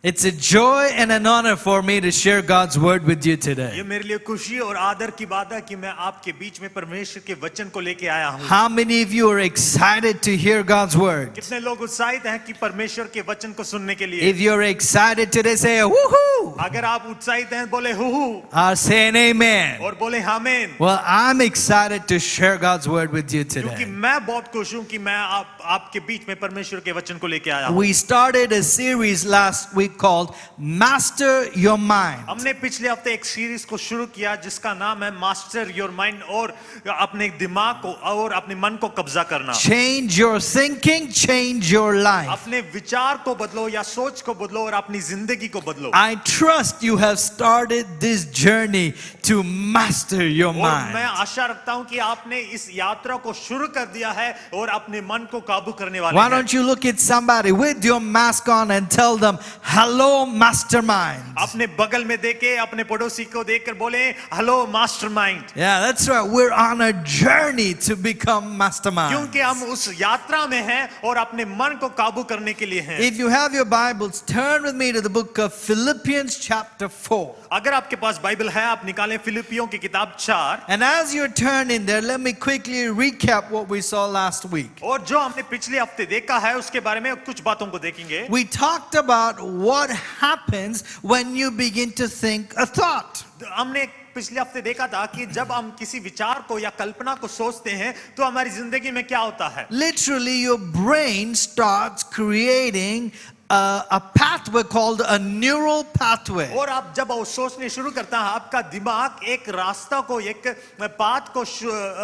It's a joy and an honor for me to share God's word with you ये today. मेरे लिए खुशी और आदर की बात है कि मैं आपके बीच में परमेश्वर के वचन को लेके आया हूँ। How many of you are excited to hear God's word? कितने लोग उत्साहित हैं कि परमेश्वर के वचन को सुनने के लिए? If you're excited today, say woohoo! अगर आप उत्साहित हैं बोले who Or say an amen. और बोले आमीन। Well, I'm excited to share God's word with you क्योंकि today. मैं बहुत खुश हूँ कि मैं आपके बीच में परमेश्वर के वचन को लेके आया हूँ। We started a series last week called Master Your Mind. हमने पिछले हफ्ते एक सीरीज को शुरू किया जिसका नाम है मास्टर योर माइंड और अपने दिमाग को और अपने मन को कब्जा करना। Change your thinking, change your life. अपने विचार को बदलो या सोच को बदलो और अपनी जिंदगी को बदलो। I trust you have started this journey to master your और मैं mind. आशा रखता हूं कि आपने इस यात्रा को शुरू कर दिया है और अपने मन को काबू करने वाले Why हैं। don't you look at somebody with your mask on and tell them, hello, mastermind. अपने बगल में देखे अपने पड़ोसी को देखकर बोले hello mastermind. Yeah, that's right. We're on a journey to become mastermind. क्योंकि हम उस यात्रा में हैं और अपने मन को काबू करने के लिए हैं। If you have your Bibles, turn with me to the book of Philippians chapter 4. अगर आपके पास बाइबल है आप निकालें फिलिपियों की किताब 4। And as you're turning there, let me quickly recap what we saw last week. और जो हमने पिछले हफ्ते देखा है उसके बारे में कुछ बातों को देखेंगे। We talked about what happens when you begin to think a thought. हमने पिछले हफ्ते देखा था कि जब हम किसी विचार को या कल्पना को सोचते हैं तो हमारी जिंदगी में क्या होता है। Literally, your brain starts creating a pathway called a neural pathway. और आप जब सोचने शुरू करता है आपका दिमाग एक रास्ता को एक पाथ को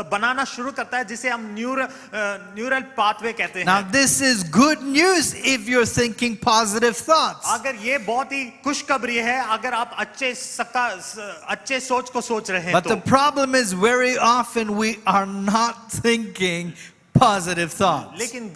बनाना शुरू करता है जिसे हम न्यूरल पाथवे कहते हैं। Now, this is good news if you're thinking positive thoughts. अगर ये बहुत ही खुशखबरी है अगर आप अच्छे सोच को सोच रहे हैं But तो। the problem is very often we are not thinking positive thoughts. लेकिन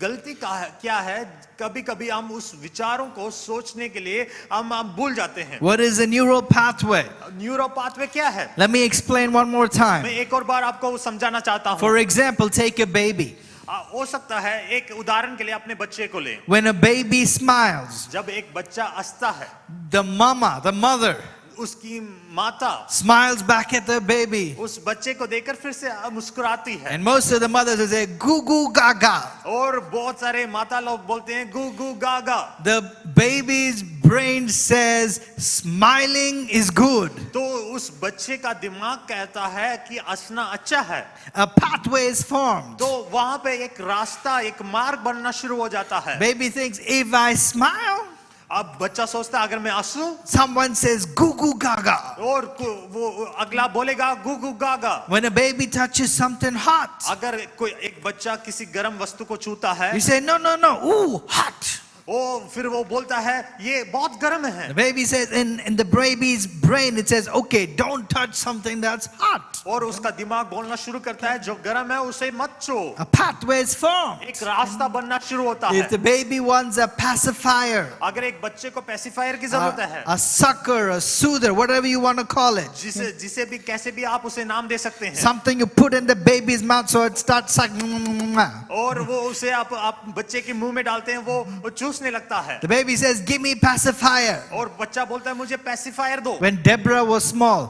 गलती क्या है कभी-कभी हम उस विचारों को सोचने के लिए हम भूल जाते हैं। What is a neural pathway? Neuro pathway क्या है? Let me explain one more time. मैं एक और बार आपको समझाना चाहता हूँ। For example, take a baby. हो सकता है एक उदाहरण के लिए अपने बच्चे को ले। When a baby smiles, जब एक बच्चा हंसता है the mother, उसकी माता smiles back at the baby. उस बच्चे को देखकर फिर से मुस्कुराती है। And most of the mothers will say, goo goo gaga. और बहुत सारे माता लोग बोलते हैं गू गू गागा। The baby's brain says smiling is good. तो उस बच्चे का दिमाग कहता है कि हंसना अच्छा है। A pathway is formed. तो वहां पे एक रास्ता एक मार्ग बनना शुरू हो जाता है। Baby thinks, if I smile, अब बच्चा सोचता है अगर मैं हंसूं someone says goo goo gaga. और वो अगला बोलेगा गू गू गागा। When a baby touches something hot, अगर कोई एक बच्चा किसी गर्म वस्तु को छूता है you say, no, ooh, hot. फिर वो बोलता है ये बहुत गर्म है। The baby says, in the baby's brain, it says, okay, don't touch something that's hot. और उसका दिमाग बोलना शुरू करता है जो गर्म है उसे मत छू। A pathway is formed. एक रास्ता बनना शुरू होता है। If the baby wants a pacifier, अगर एक बच्चे को पैसिफायर की जरूरत है, a sucker, a soother, whatever you want to call it, जिसे भी कैसे भी आप उसे नाम दे सकते हैं, something you put in the baby's mouth so it starts sucking. और वो उसे आप बच्चे के मुंह में डालते हैं वो चूसने लगता है। The baby says, give me pacifier. और बच्चा बोलता है मुझे पैसिफायर दो। When Deborah was small,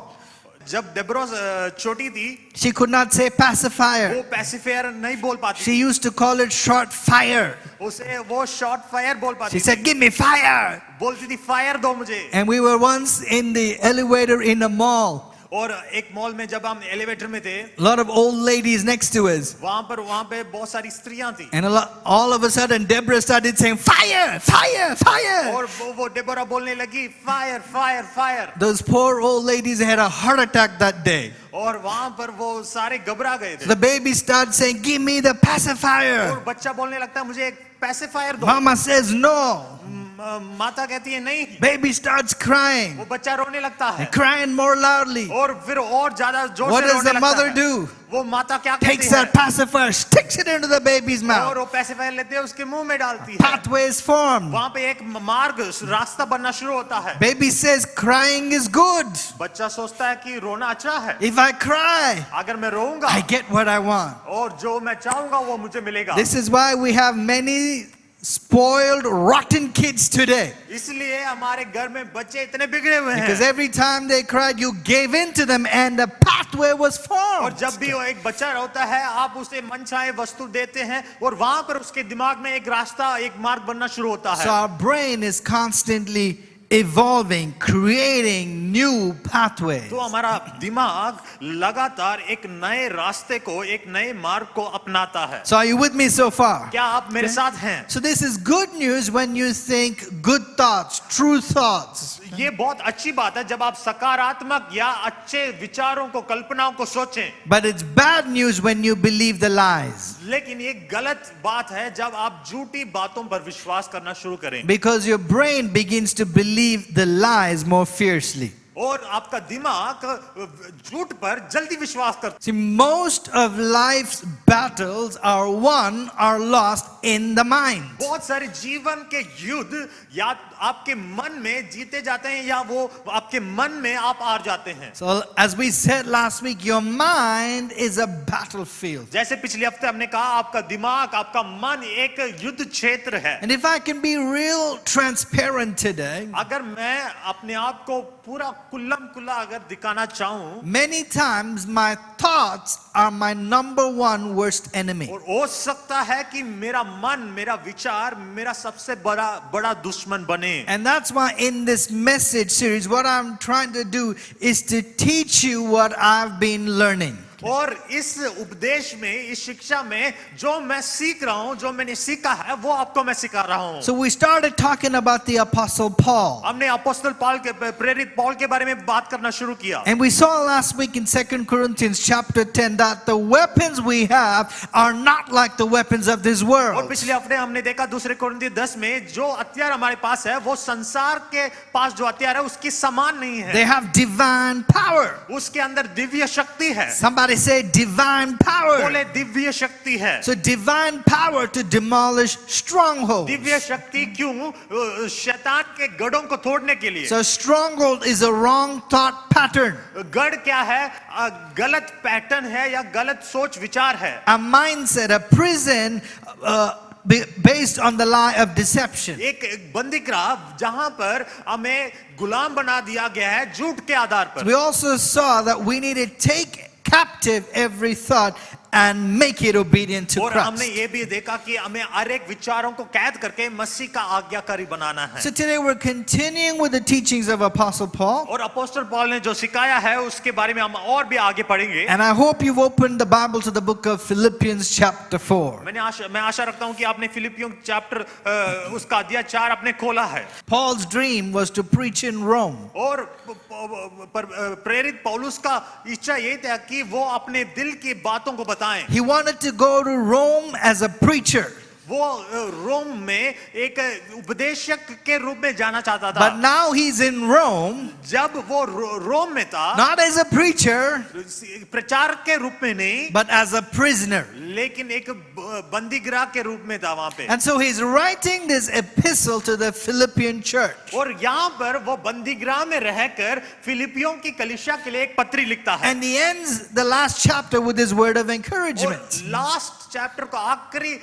जब डेब्रा छोटी थी she could not say pacifier. वो पैसिफायर नहीं बोल पाती She used to call it short fire. उसे वो शॉर्ट फायर बोल पाती She said, give me fire. बोलती थी फायर दो मुझे। And we were once in the elevator in a mall. और एक मॉल में जब हम एलिवेटर में थे A lot of old ladies next to us. वहां पे बहुत सारी स्त्रियां थी And all of a sudden, Deborah started saying, fire, fire, fire. और वो डेबोरा बोलने लगी fire fire fire. Those poor old ladies had a heart attack that day. और वहां पर वो सारे घबरा गए थे। The baby started saying, give me the pacifier. और बच्चा बोलने लगता है मुझे एक पैसिफायर दो। Mama says no. माता कहती है नहीं। Baby starts crying. वो बच्चा रोने लगता है। Crying more loudly. और फिर और ज्यादा जोर What से does रोने the लगता mother है। do? वो माता क्या करती Takes है? that pacifier, sticks it into the baby's और mouth. वो पैसिफायर लेते हैं उसके मुंह में डालती है। Pathway is formed. वहां पे एक मार्ग रास्ता बनना शुरू होता है। Baby says crying is good. बच्चा सोचता है कि रोना अच्छा है। If I cry, अगर मैं रोऊंगा I get what I want. और जो मैं चाहूंगा वो मुझे मिलेगा। This is why we have many spoiled, rotten kids today. इसलिए हमारे घर में बच्चे इतने बिगड़े हुए Because हैं every time they cried, you gave in to them and a pathway was और formed. जब भी वो एक बच्चा रोता है आप उसे मनचाहे वस्तु देते हैं और वहां पर उसके दिमाग में एक रास्ता एक मार्ग बनना शुरू होता So है our brain is constantly evolving, creating new pathways. तो हमारा दिमाग लगातार एक नए रास्ते को एक नए मार्ग को अपनाता है So are you with me so far? क्या आप मेरे साथ हैं So this is good news when you think good thoughts, true thoughts. ये बहुत अच्छी बात है जब आप सकारात्मक या अच्छे विचारों को कल्पनाओं को सोचें But it's bad news when you believe the lies. लेकिन ये गलत बात है जब आप झूठी बातों पर विश्वास करना शुरू करें Because your brain begins to believe the lies more fiercely. और आपका दिमाग झूठ पर जल्दी विश्वास करता See, most of life's battles are won or lost in the mind. बहुत सारे जीवन के युद्ध या आपके मन में जीते जाते हैं या वो आपके मन में आप हार जाते हैं So as we said last week, your mind is a battlefield. जैसे पिछले हफ्ते हमने कहा आपका दिमाग आपका मन एक युद्ध क्षेत्र है And if I can be real transparent today, अगर मैं अपने आप को पूरा कुल्लम कुल्ला अगर दिखाना चाहूं many times my thoughts are my number one worst enemy. और हो सकता है कि मेरा मन मेरा विचार मेरा सबसे बड़ा दुश्मन बने And that's why in this message series, what I'm trying to do is to teach you what I've been learning. और इस उपदेश में इस शिक्षा में जो मैं सीख रहा हूं जो मैंने सीखा है वो आपको मैं सिखा रहा हूं So we started talking about the Apostle Paul. हमने अपोस्तल पौल के प्रेरित पौल के बारे में बात करना शुरू किया And we saw last week in 2 Corinthians chapter 10 that the weapons we have are not like the weapons of this और world. पिछले हफ्ते हमने देखा दूसरे कोरिन्थी 10 में जो हथियार हमारे पास है वो संसार के पास जो हथियार है उसकी समान नहीं है They have divine power. उसके अंदर दिव्य शक्ति है Somebody say divine power. बोले दिव्य शक्ति है So divine power to demolish strongholds. Divya शक्ति क्यों शैतान के गढ़ों को तोड़ने के लिए So stronghold is a wrong thought pattern. गढ़ क्या है गलत पैटर्न है या गलत सोच विचार है A mindset, a prison based on the lie of deception. एक बंदीगृह जहां पर हमें गुलाम बना दिया गया है झूठ के आधार पर We also saw that we need to take captive every thought and make it obedient to और हमने Christ. ये भी देखा कि हमें हर एक विचारों को कैद करके मसीह का आज्ञाकारी बनाना है So today we're continuing with the teachings of Apostle Paul. और अपोस्तल पौल ने जो सिखाया है उसके बारे में हम और भी आगे पढ़ेंगे And I hope you've opened the Bible to the book of Philippians chapter 4. मैं आशा रखता हूं कि आपने फिलिपियों चैप्टर उसका अध्याय 4 आपने खोला है Paul's dream was to preach in Rome. और प्रेरित पौलुस का इच्छा ये था कि वो अपने दिल की बातों को बताएं He wanted to go to Rome as a preacher. वो रोम में एक उपदेशक के रूप में जाना चाहता था But now he's in Rome, जब वो रोम में था not as a preacher, प्रचारक के रूप में नहीं but as a prisoner. लेकिन एक बंदीगृह के रूप में था वहां पे And so he's writing this epistle to the Philippian church. और यहाँ पर वो बंदीगृह में रहकर फिलिपियों की कलीसिया के लिए एक पत्री लिखता है And he ends the last chapter with his word of और encouragement. लास्ट चैप्टर को आखिरी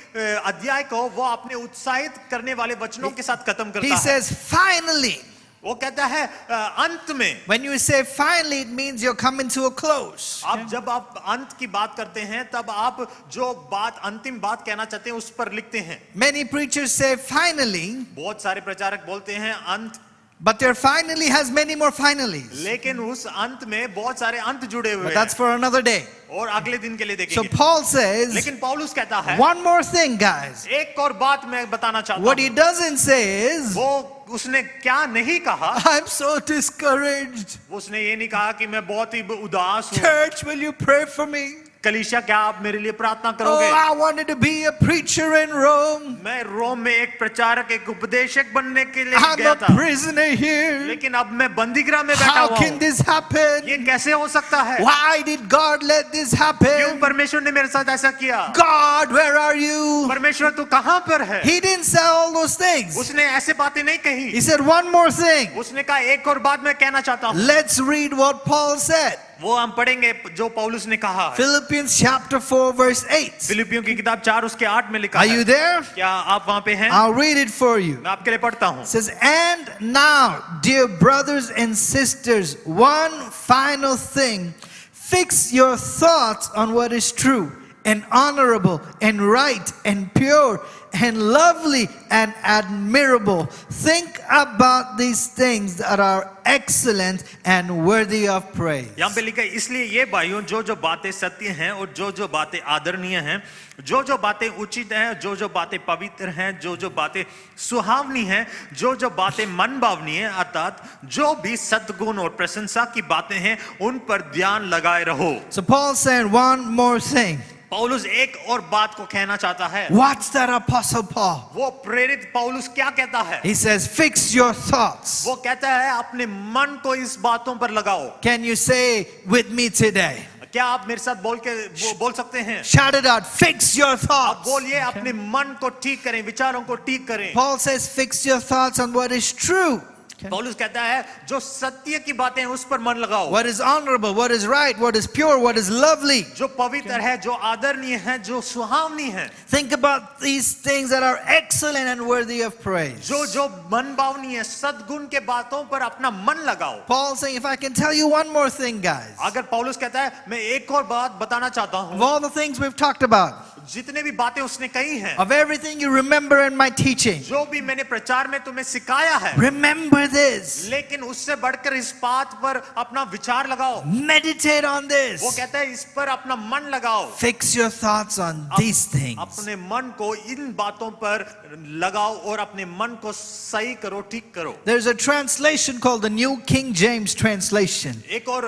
अध्याय को वो अपने उत्साहित करने वाले वचनों के साथ खत्म He करता है says, finally. वो कहता है अंत में When you say finally, it means you're coming to a close. आप जब आप अंत की बात करते हैं तब आप जो बात अंतिम बात कहना चाहते हैं उस पर लिखते हैं Many preachers say finally, बहुत सारे प्रचारक बोलते हैं अंत but there finally has many more finallys. लेकिन उस अंत में बहुत सारे अंत जुड़े हुए But हैं that's for another day. और अगले दिन के लिए So देखेंगे Paul says, लेकिन पौलुस कहता है one more thing, guys. एक और बात मैं बताना चाहता What he हूं doesn't say is, वो उसने क्या नहीं कहा I'm so discouraged. उसने ये नहीं कहा कि मैं बहुत ही उदास हूँ Church, will you pray for me? कलीसिया क्या आप मेरे लिए प्रार्थना Oh, करोगे I wanted to be a preacher in Rome. मैं रोम में एक प्रचारक एक उपदेशक बनने के लिए I'm गया a था prisoner here. लेकिन अब मैं बंदीगृह में बैठा How हुआ can हूँ this happen? ये कैसे हो सकता है Why did God let this क्यों happen? परमेश्वर ने मेरे साथ ऐसा किया God, where are you? परमेश्वर तू कहां पर है He didn't say all those things. उसने ऐसे बातें नहीं कही He said one more thing. उसने कहा एक और बात मैं कहना चाहता हूँ Let's read what Paul said. वो हम पढ़ेंगे जो पौलुस ने कहा है। Philippians chapter 4 verse 8. फिलिपियों की किताब 4 उसके 8 में लिखा Are है। you there? क्या आप वहां पे हैं? I'll read it for you. मैं आपके लिए पढ़ता हूं। It says, and now, dear brothers and sisters, one final thing. Fix your thoughts on what is true and honorable and right and pure and lovely and admirable. Think about these things that are excellent and worthy of praise. यहाँ पे लिखा है, इसलिए ये भाइयों, जो जो बातें सत्य हैं और जो जो बातें आदरणीय हैं, जो जो बातें उचित हैं, जो जो बातें पवित्र हैं, जो जो बातें सुहावनी हैं, जो जो बातें मन भावनी हैं, अर्थात जो भी सद्गुण और प्रशंसा की बातें हैं, उन पर ध्यान लगाए रहो। So Paul said one more thing. पौलुस एक और बात को कहना चाहता है। What's that, Apostle Paul? वो प्रेरित पौलुस क्या कहता है? He says, fix your thoughts. वो कहता है अपने मन को इस बातों पर लगाओ। Can you say with me today? क्या आप मेरे साथ बोल सकते हैं? Shout it out. Fix your आप thoughts. बोलिए, अपने मन को ठीक करें, विचारों को ठीक करें। Paul says, fix your thoughts on what is true. पौलुस कहता है जो सत्य की बातें हैं उस पर मन लगाओ। What is honorable, what is right, what is pure, what is lovely. जो पवित्र है, जो आदरणीय है, जो सुहावनी है। Think about these things that are excellent and worthy of praise. जो जो मन भावनी है, सद्गुण के बातों पर अपना मन लगाओ। Paul saying, if I can tell you one more thing, guys. अगर पौलुस कहता है मैं एक और बात बताना चाहता Of हूँ, all the things we've talked about, जितने भी बातें उसने कही हैं, of everything you remember in my teaching, जो भी मैंने प्रचार में तुम्हें सिखाया है, remember this. लेकिन उससे बढ़कर इस बात पर अपना विचार लगाओ। Meditate on वो this. कहता है इस पर अपना मन लगाओ। Fix your thoughts on these things. अपने मन को इन बातों पर लगाओ और अपने मन को सही करो, ठीक करो। There's a translation called the New King James Translation. एक और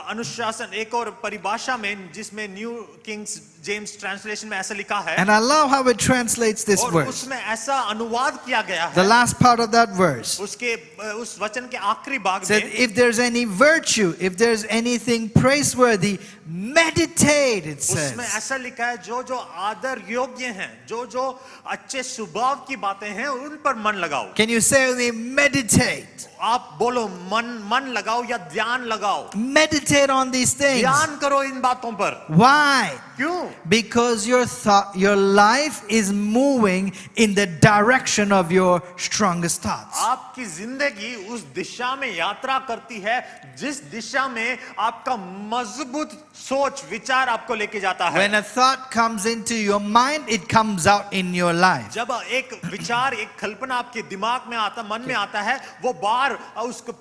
अनुशासन, एक और परिभाषा में जिसमें न्यू किंग्स जेम्स ट्रांसलेशन में ऐसा लिखा है, And I love how it translates this और verse. उसमें ऐसा अनुवाद किया गया The है, last part of that verse उसके उस वचन के आखिरी भाग said, में, if there's any virtue, if there's anything praiseworthy, meditate, it उसमें says. ऐसा लिखा है जो जो आदर योग्य हैं, जो जो अच्छे स्वभाव की बातें हैं, उन पर मन लगाओ। Can you say with me, meditate? आप बोलो, मन लगाओ या ध्यान लगाओ। Meditate on these things. ध्यान करो इन बातों पर। Why? क्यों? Because your life is moving in the direction of your strongest thoughts. आपकी जिंदगी उस दिशा में यात्रा करती है जिस दिशा में आपका मजबूत सोच विचार आपको लेके जाता है। When a thought comes into your mind, it comes out in your life. जब एक विचार, एक कल्पना आपके दिमाग में आता, मन में आता है, वो बाहर उसको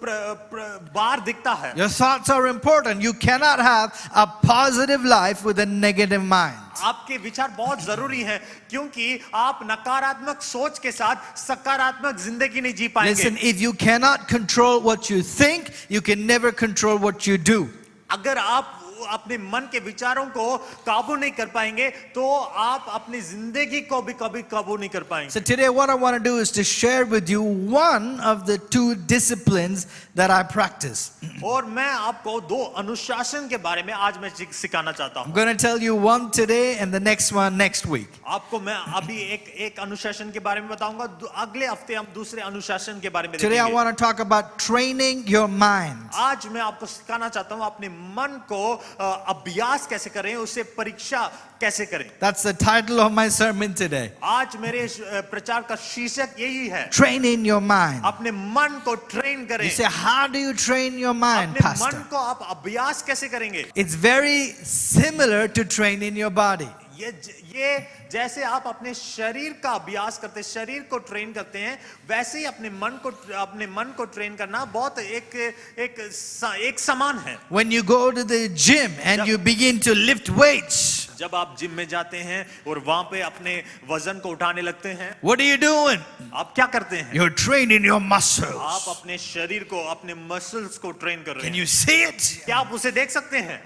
बाहर दिखता है। Your thoughts are important. You cannot have a positive life with a negative mind. आपके विचार बहुत जरूरी हैं, क्योंकि आप नकारात्मक सोच के साथ सकारात्मक जिंदगी नहीं जी पाएंगे। Listen, if you cannot control what you think, you can never control what you do. अगर आप अपने मन के विचारों को काबू नहीं कर पाएंगे तो आप अपनी जिंदगी को भी कभी काबू नहीं कर पाएंगे। So today what I want to do is to share with you one of the two disciplines that I practice. और मैं आपको दो अनुशासन के बारे में आज मैं सिखाना चाहता I'm हूँ। going to tell you one today and the next one next week. आपको मैं अभी एक अनुशासन के बारे में बताऊंगा, अगले हफ्ते हम दूसरे अनुशासन के बारे में Today I देखेंगे। want to talk about training your mind. आज मैं आपको सिखाना चाहता हूँ अपने मन को अभ्यास कैसे करें, उसे परीक्षा कैसे करें। That's the title of my sermon today. आज मेरे प्रचार का शीर्षक यही है, Training your mind. अपने मन को ट्रेन करें। You say, how do you train your mind, अपने Pastor? मन को आप अभ्यास कैसे करेंगे? It's very similar to training your body. ये जैसे आप अपने शरीर का अभ्यास करते, शरीर को ट्रेन करते हैं, वैसे ही अपने मन को ट्रेन करना बहुत एक समान है। When you go to the gym and you begin to lift weights, जब आप जिम में जाते हैं और वहां पे अपने वजन को उठाने लगते हैं, what are you doing? आप क्या करते हैं? You're training your आप muscles. अपने शरीर को, अपने मसल्स को ट्रेन कर रहे Can हैं। you see it? क्या आप उसे देख सकते हैं?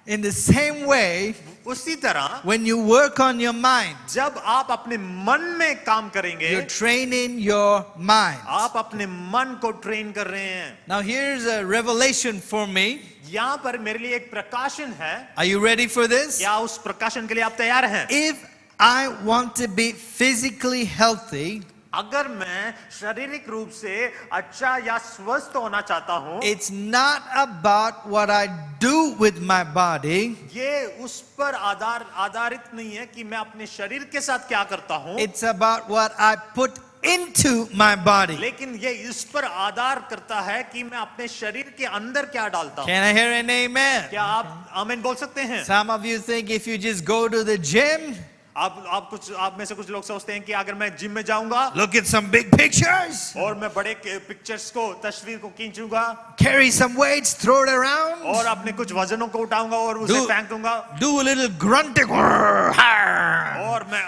In the same way, उसी तरह when you work on your mind, जब आप अपने मन में काम करेंगे, you're training your mind. आप अपने मन को ट्रेन कर रहे हैं। Now here's a revelation for me. यहाँ पर मेरे लिए एक प्रकाशन है। Are you ready for this? क्या उस प्रकाशन के लिए आप तैयार हैं? If I want to be physically healthy, अगर मैं शारीरिक रूप से अच्छा या स्वस्थ होना चाहता हूं, it's not about what I do with my body. ये उस पर आधारित नहीं है कि मैं अपने शरीर के साथ क्या करता हूं, It's about what I put into my body. लेकिन ये इस पर आधार करता है कि मैं अपने शरीर के अंदर क्या डालता हूं। Can I hear an amen? क्या आप आमीन बोल सकते हैं? Some of you think if you just go to the gym, आप में से कुछ लोग सोचते हैं कि अगर मैं जिम में जाऊंगा look at some big pictures, और मैं बड़े पिक्चर्स को, तस्वीर को खींचूंगा carry some weights, throw it around, और अपने कुछ वजनों को उठाऊंगा और उसे फेंक दूंगा do a little grunting, और मैं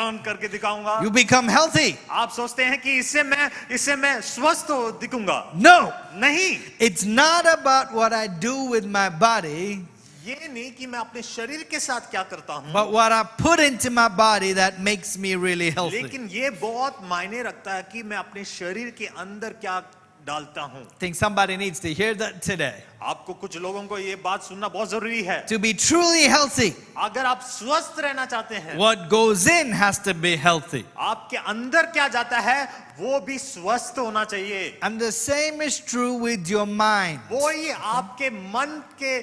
आन करके दिखाऊंगा, you become healthy. आप सोचते हैं कि इससे मैं स्वस्थ दिखूंगा। No, नहीं, it's not about what I do with my body, ये नहीं कि मैं अपने शरीर के साथ क्या करता हूं, but what I put into my body that makes me really healthy. लेकिन ये बहुत मायने रखता है कि मैं अपने शरीर के अंदर क्या डालता हूं। I think somebody needs to hear that today. आपको कुछ लोगों को ये बात सुनना बहुत जरूरी है। To be truly healthy, अगर आप स्वस्थ रहना चाहते हैं, what goes in has to be healthy. आपके अंदर क्या जाता है वो भी स्वस्थ होना चाहिए। And the same is true with your mind. वो ही आपके मन के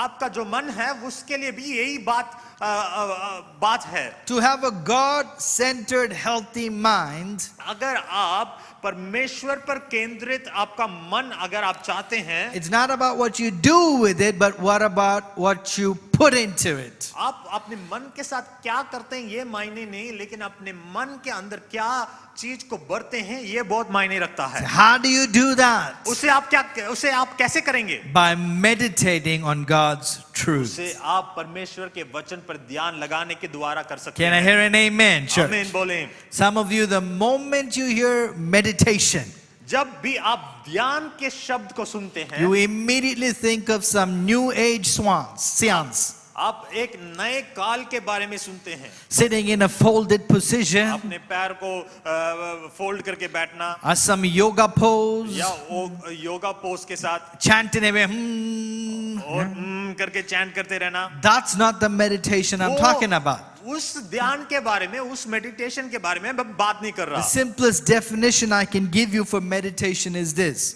आपका जो मन है उसके लिए भी यही बात है। To have a God-centered healthy mind, अगर आप परमेश्वर पर केंद्रित आपका मन अगर आप चाहते हैं, it's not about what you do with it, but what about what you put into it. आप अपने मन के साथ क्या करते हैं ये मायने नहीं, लेकिन अपने मन के अंदर क्या चीज को भरते हैं ये बहुत मायने रखता है। How do you do that? उसे आप कैसे करेंगे? By meditating on God's truth. उसे आप परमेश्वर के वचन पर ध्यान लगाने के द्वारा कर सकते Can I हैं। hear an amen, church? आमीन बोलें। Some of you, the moment you hear meditation, जब भी आप ध्यान के शब्द को सुनते हैं, you immediately think of some new age seance. आप एक नए काल के बारे में सुनते हैं। Sitting in a folded position, अपने पैर को फोल्ड करके बैठना or some yoga pose, या योगा पोज के साथ chanting away. और करके चैंट करते रहना। That's not the meditation I'm talking about. उस ध्यान के बारे में, उस मेडिटेशन के बारे में मैं बात नहीं कर The रहा। simplest definition I can give you for meditation is this: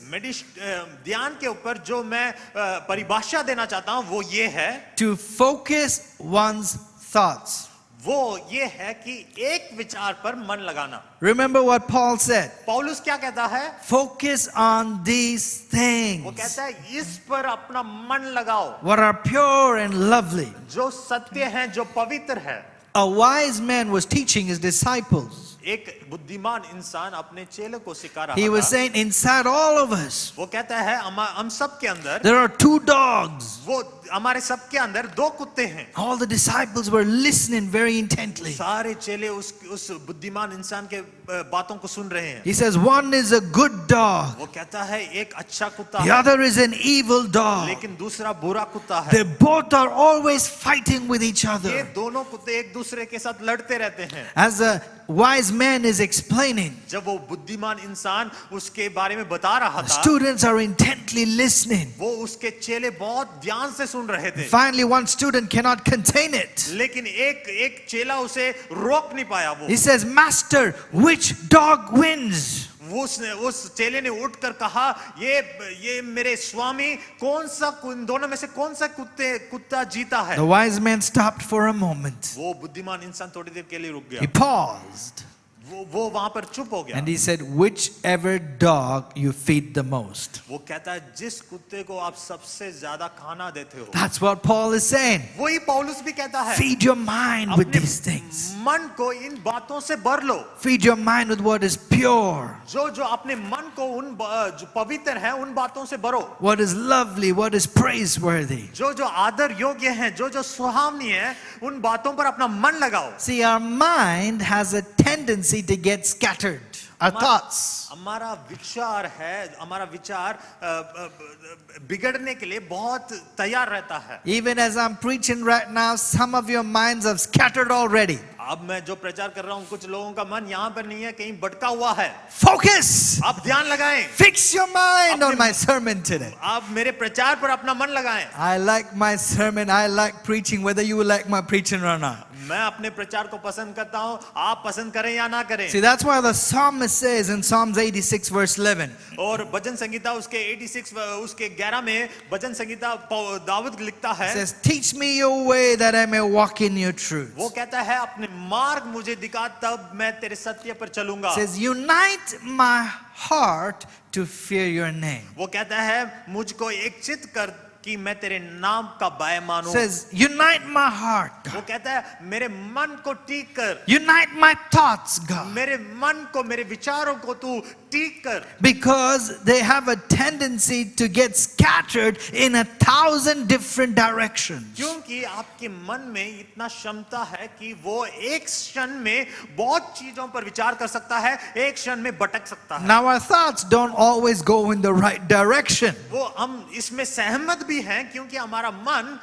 ध्यान के ऊपर जो मैं परिभाषा देना चाहता हूं वो ये है, to focus one's thoughts. वो ये है कि एक विचार पर मन लगाना। Remember what Paul said. पौलुस क्या कहता है? Focus on these वो things कहता है इस पर अपना मन लगाओ what are pure and lovely. जो सत्य है, जो पवित्र है। A wise man was teaching his disciples. एक बुद्धिमान इंसान अपने चेलों को सिखा रहा He was था। saying, inside all of us, वो कहता है हम सब के अंदर, there are two dogs. वो हमारे सब के अंदर दो कुत्ते हैं। All the disciples were listening very intently. सारे चेले उस बुद्धिमान इंसान के बातों को सुन रहे हैं। He says, one is a good dog, वो कहता है एक अच्छा कुत्ता the है, other is an evil dog. लेकिन दूसरा बुरा कुत्ता है। They both are always fighting with each ये other. दोनों कुत्ते एक दूसरे के साथ लड़ते रहते हैं। As a wise man is explaining, जब वो बुद्धिमान इंसान उसके बारे में बता रहा था, students are intently listening. वो उसके चेले बहुत ध्यान से सुन रहे थे। Finally, one student cannot contain it. लेकिन एक चेला उसे रोक नहीं पाया। वो He says, Master, which dog wins? उस चेले ने उठकर कहा, ये मेरे स्वामी, कौन सा इन दोनों में से कौन सा कुत्ता जीता है? The wise man stopped for a moment. वो बुद्धिमान इंसान थोड़ी देर के लिए रुक He गया। paused वो वहां पर चुप हो गया। and he said, whichever dog you feed the most. वो कहता है जिस कुत्ते को आप सबसे ज्यादा खाना देते हो। That's what Paul is saying. वही पौलुस भी कहता है, Feed your mind with अपने these things. मन को इन बातों से भर लो। Feed your mind with what is pure, जो अपने मन को उन जो पवित्र है उन बातों से भरो। what is lovely, what is praiseworthy. जो आदर योग्य है, जो सुहावनी है, उन बातों पर अपना मन लगाओ। See, our mind has a tendency to get scattered. Our thoughts. हमारा विचार बिगड़ने के लिए बहुत तैयार रहता है। Even as I'm preaching right now, some of your minds have scattered already. अब मैं जो प्रचार कर रहा हूँ, कुछ लोगों का मन यहाँ पर नहीं है, कहीं भटका हुआ है। Focus. आप ध्यान लगाएं। Fix your mind on my sermon today. आप मेरे प्रचार पर अपना मन लगाएं। I like my sermon. I like preaching, whether you like my preaching or not. मैं अपने प्रचार को पसंद करता हूं, आप पसंद करें या ना करें। See, that's why the psalmist says in Psalms 86 verse 11, और भजन संगीता उसके 86 उसके 11 में भजन संगीता दाऊद लिखता है, says, teach me your way that I may walk in your truth. वो कहता है अपने मार्ग मुझे दिखा तब मैं तेरे सत्य पर चलूंगा। Says, unite my heart to fear your name. वो कहता है मुझको एक चित कर कि मैं तेरे नाम का भय मानूं। Says, unite my heart, वो God. कहता है मेरे मन को ठीक कर, Unite my thoughts, God. मेरे मन को, मेरे विचारों को तू ठीक कर, Because they have a tendency to get scattered in 1,000 different directions. क्योंकि आपके मन में इतना क्षमता है कि वो एक क्षण में बहुत चीजों पर विचार कर सकता है, एक क्षण में भटक सकता है। Now our thoughts don't always go in the right direction. वो हम इसमें सहमत भी हैं क्योंकि हमारा मन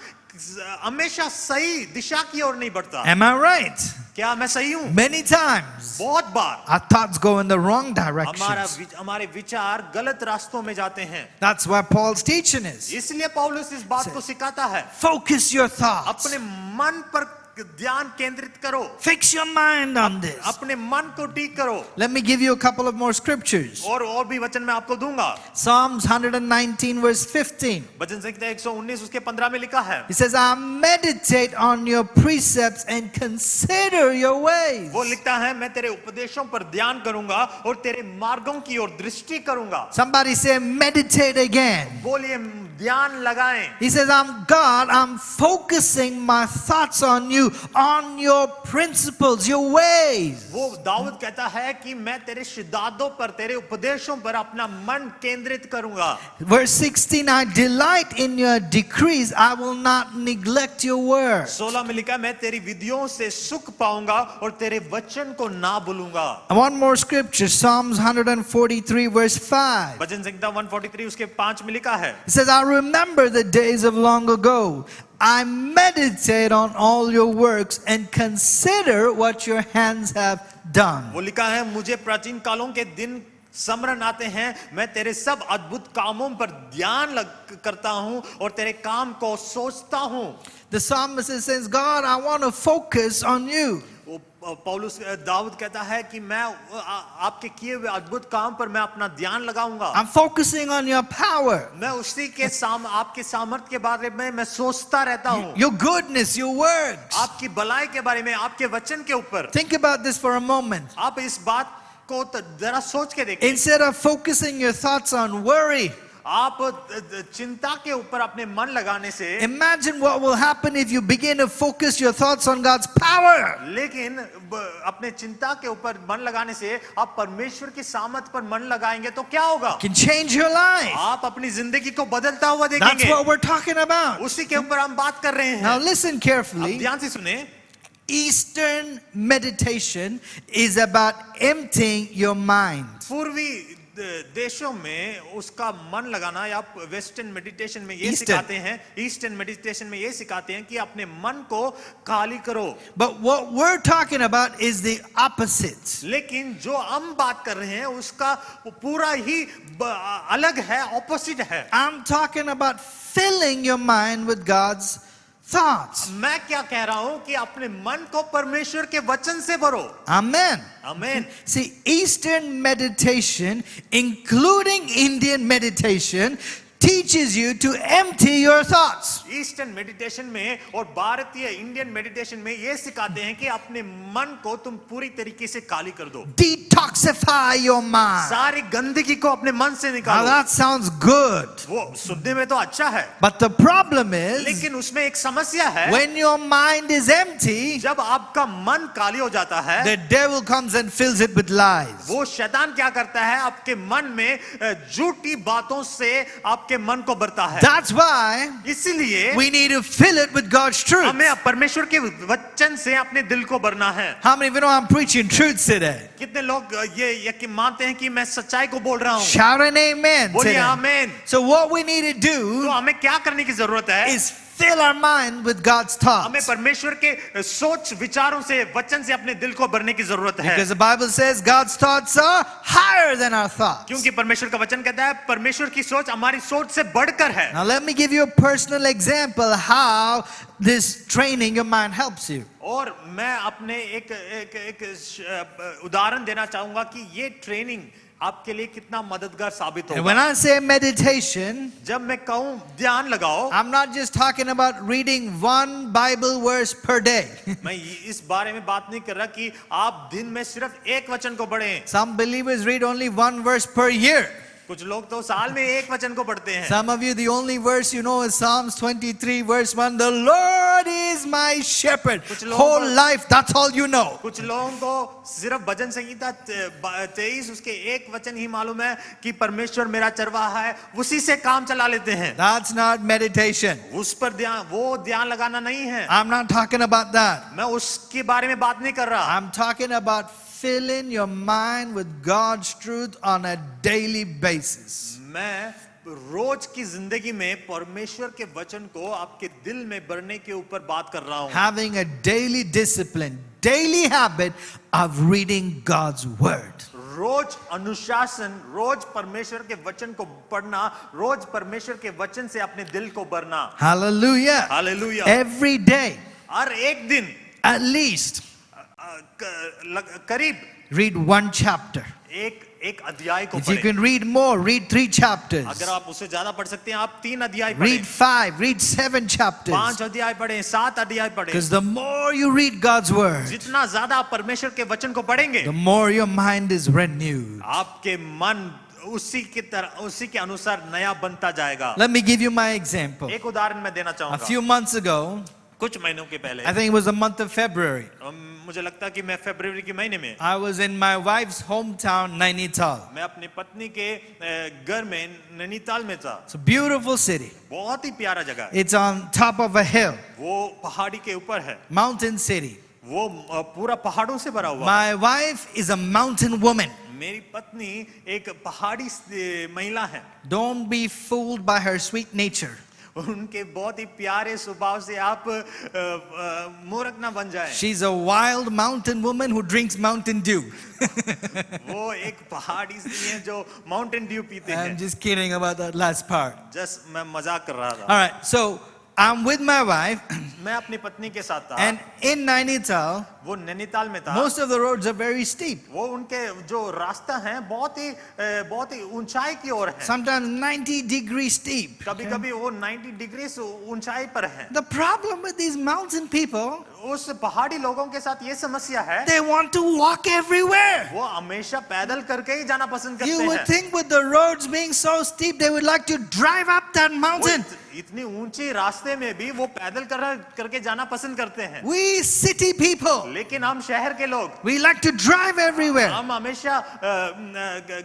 हमेशा सही दिशा की ओर नहीं बढ़ता। Am I right? क्या मैं सही हूं? Many times बहुत बार our thoughts go in the wrong हमारा directions. हमारे विचार गलत रास्तों में जाते हैं। That's why Paul's teaching is इसलिए पौलुस इस बात को सिखाता है, focus your thoughts. अपने मन पर ध्यान केंद्रित करो, Fix your mind on this. अपने मन को ठीक करो। Let me give you a couple of more scriptures. और भी वचन मैं आपको दूंगा। Psalms 119 verse 15. भजन संहिता 119 उसके 15 में लिखा है, He says, I meditate on your precepts and consider your ways. वो लिखता है मैं तेरे उपदेशों पर ध्यान करूंगा और तेरे मार्गों की ओर दृष्टि करूंगा। Somebody say, meditate again. बोलिए ध्यान लगाएं। He says, I'm God, I'm focusing my thoughts on you, on your principles, your ways. वो दाऊद कहता है कि मैं तेरे सिद्धांतों पर, तेरे उपदेशों पर अपना मन केंद्रित करूंगा। Verse 16, I delight in your decrees, I will not neglect your word. 16 में लिखा है मैं तेरी विधियों से सुख पाऊंगा और तेरे वचन को ना भूलूंगा। One more scripture, Psalms 143 verse 5. भजन संहिता 143 उसके 5 में लिखा है, It says, I remember the days of long ago. I meditate on all your works and consider what your hands have done. वो लिखा है मुझे प्राचीन कालों के दिन स्मरण आते हैं, मैं तेरे सब अद्भुत कामों पर ध्यान करता हूं और तेरे काम को सोचता हूं। The psalmist says, God, I want to focus on you. वो पौलुस दाऊद कहता है कि मैं आपके किए हुए अद्भुत काम पर मैं अपना ध्यान लगाऊंगा। I'm focusing on your power, मैं उसी के आपके सामर्थ्य के बारे में मैं सोचता रहता हूं, your goodness, your words. आपकी भलाई के बारे में, आपके वचन के ऊपर। Think about this for a moment. आप इस बात को जरा सोच के देखिए। Instead of focusing your thoughts on worry, आप चिंता के ऊपर अपने मन लगाने से, imagine what will happen if you begin to focus your thoughts on God's power. लेकिन अपने चिंता के ऊपर मन लगाने से आप परमेश्वर की सामर्थ पर मन लगाएंगे तो क्या होगा? It can change your life. आप अपनी जिंदगी को बदलता हुआ That's देखेंगे। what we're talking about. उसी के ऊपर हम बात कर रहे Now हैं। listen अब carefully. ध्यान से सुने। Eastern meditation is about emptying your mind. पूर्वी देशों में उसका मन लगाना या वेस्टर्न मेडिटेशन में ये Eastern. सिखाते हैं, ईस्टर्न मेडिटेशन में ये सिखाते हैं कि अपने मन को खाली करो। But what we're talking about is the opposite. लेकिन जो हम बात कर रहे हैं उसका पूरा ही अलग है, ऑपोजिट है। I'm talking about filling your mind with God's thoughts. मैं क्या कह रहा हूं कि अपने मन को परमेश्वर के वचन से भरो। Amen. आमीन। See, Eastern meditation, including Indian meditation, teaches you to empty your thoughts. Eastern meditation में और भारतीय इंडियन मेडिटेशन में ये सिखाते हैं कि अपने मन को तुम पूरी तरीके से खाली कर दो। Detoxify your mind. सारी गंदगी को अपने मन से Now निकालो। that sounds good. वो सुनने में तो अच्छा है, But the problem is, लेकिन उसमें एक समस्या है। when your mind is empty, जब आपका मन खाली हो जाता है, the devil comes and fills it with lies. वो शैतान क्या करता है? आपके मन में झूठी बातों से आपके मन को भरता है। That's why इसीलिए we need to fill it with God's truth. हमें परमेश्वर के वचन से अपने दिल को भरना है। How many of you know I'm preaching truth today? कितने लोग ये यकीन मानते हैं कि मैं सच्चाई को बोल रहा हूँ? Shout an amen बोलिए today. आमीन। So what we need to तो do हमें क्या करने की जरूरत है? is fill our mind with God's हमें thoughts. परमेश्वर के सोच विचारों से, वचन से अपने दिल को भरने की जरूरत है। Because the Bible says God's thoughts are higher than our thoughts. क्योंकि परमेश्वर का वचन कहता है परमेश्वर की सोच हमारी सोच से बढ़कर है। Now let me give you a personal example how this training your mind helps you. और मैं अपने एक उदाहरण देना चाहूंगा कि ये ट्रेनिंग आपके लिए कितना मददगार साबित And when होगा। I say meditation, जब मैं कहूँ ध्यान लगाओ, I'm not just talking about reading one Bible verse per day. मैं इस बारे में बात नहीं कर रहा कि आप दिन में सिर्फ एक वचन को पढ़ें। Some believers read only one verse per year. कुछ लोग तो साल में एक वचन को पढ़ते हैं। Some of you, the only verse you know is Psalms 23, verse 1. The Lord is my shepherd. कुछ लोगों Whole को- life, that's all you know. कुछ लोगों को सिर्फ भजन संगीता 23 उसके एक वचन ही मालूम है कि परमेश्वर मेरा चरवाहा है, उसी से काम चला लेते हैं। That's not meditation. उस पर ध्यान लगाना नहीं है। I'm not talking about that. मैं उसके बारे में बात नहीं कर रहा। I'm talking about filling your mind with God's truth on a daily basis. मैं रोज की जिंदगी में परमेश्वर के वचन को आपके दिल में भरने के ऊपर बात कर रहा हूँ। Having a daily discipline, daily habit of reading God's word. रोज अनुशासन, रोज परमेश्वर के वचन को पढ़ना, रोज परमेश्वर के वचन से अपने दिल को भरना। Hallelujah. हालेलुया। Every day, हर एक दिन at least, करीब read one chapter. एक अध्याय को If you पढ़ें। can read more, read 3 chapters. अगर आप उससे ज्यादा पढ़ सकते हैं, आप 3 अध्याय Read पढ़ें, 5, read 7 chapters. 5 अध्याय पढ़ें, 7 अध्याय पढ़ें। Because the more you read God's word, जितना ज्यादा आप परमेश्वर के वचन को पढ़ेंगे, the more your mind is renewed. आपके मन उसी के अनुसार नया बनता जाएगा। Let me give you my example. एक उदाहरण मैं देना A चाहूंगा। few months ago, कुछ महीनों के पहले, I think it was the month of February, मुझे लगता है कि मैं फरवरी के महीने में I was in my wife's hometown, Nainital. मैं अपनी पत्नी के घर में नैनीताल में था। It's a beautiful city. बहुत ही प्यारा जगह है। It's on top of a hill, वो पहाड़ी के ऊपर है, mountain city. वो पूरा पहाड़ों से भरा हुआ है। My wife is a mountain woman. मेरी पत्नी एक पहाड़ी महिला है। Don't be fooled by her sweet nature. उनके बहुत ही प्यारे स्वभाव से आप मूर्ख ना बन जाए। She's a wild mountain woman who drinks Mountain Dew. वो एक पहाड़ी स्त्री है जो माउंटेन ड्यू पीते I'm हैं। just kidding about that last part. Just मैं मजाक कर रहा था। All right, so I'm with my wife, मैं अपनी पत्नी के साथ था। and in Nainital, वो नैनीताल में था। most of the roads are very steep. वो उनके जो रास्ता है बहुत ही ऊंचाई की ओर है। Sometimes 90-degree steep. कभी कभी वो 90 डिग्री ऊंचाई पर है। The problem with these mountain people, उस पहाड़ी लोगों के साथ ये समस्या है, they want to walk everywhere. वो हमेशा पैदल करके ही जाना पसंद करते You would हैं। think with the roads being so steep, they would like to drive up that वो mountain. इतनी ऊंची रास्ते में भी वो पैदल करके जाना पसंद करते हैं। We city people, लेकिन हम शहर के लोग, we like to drive everywhere. हम हमेशा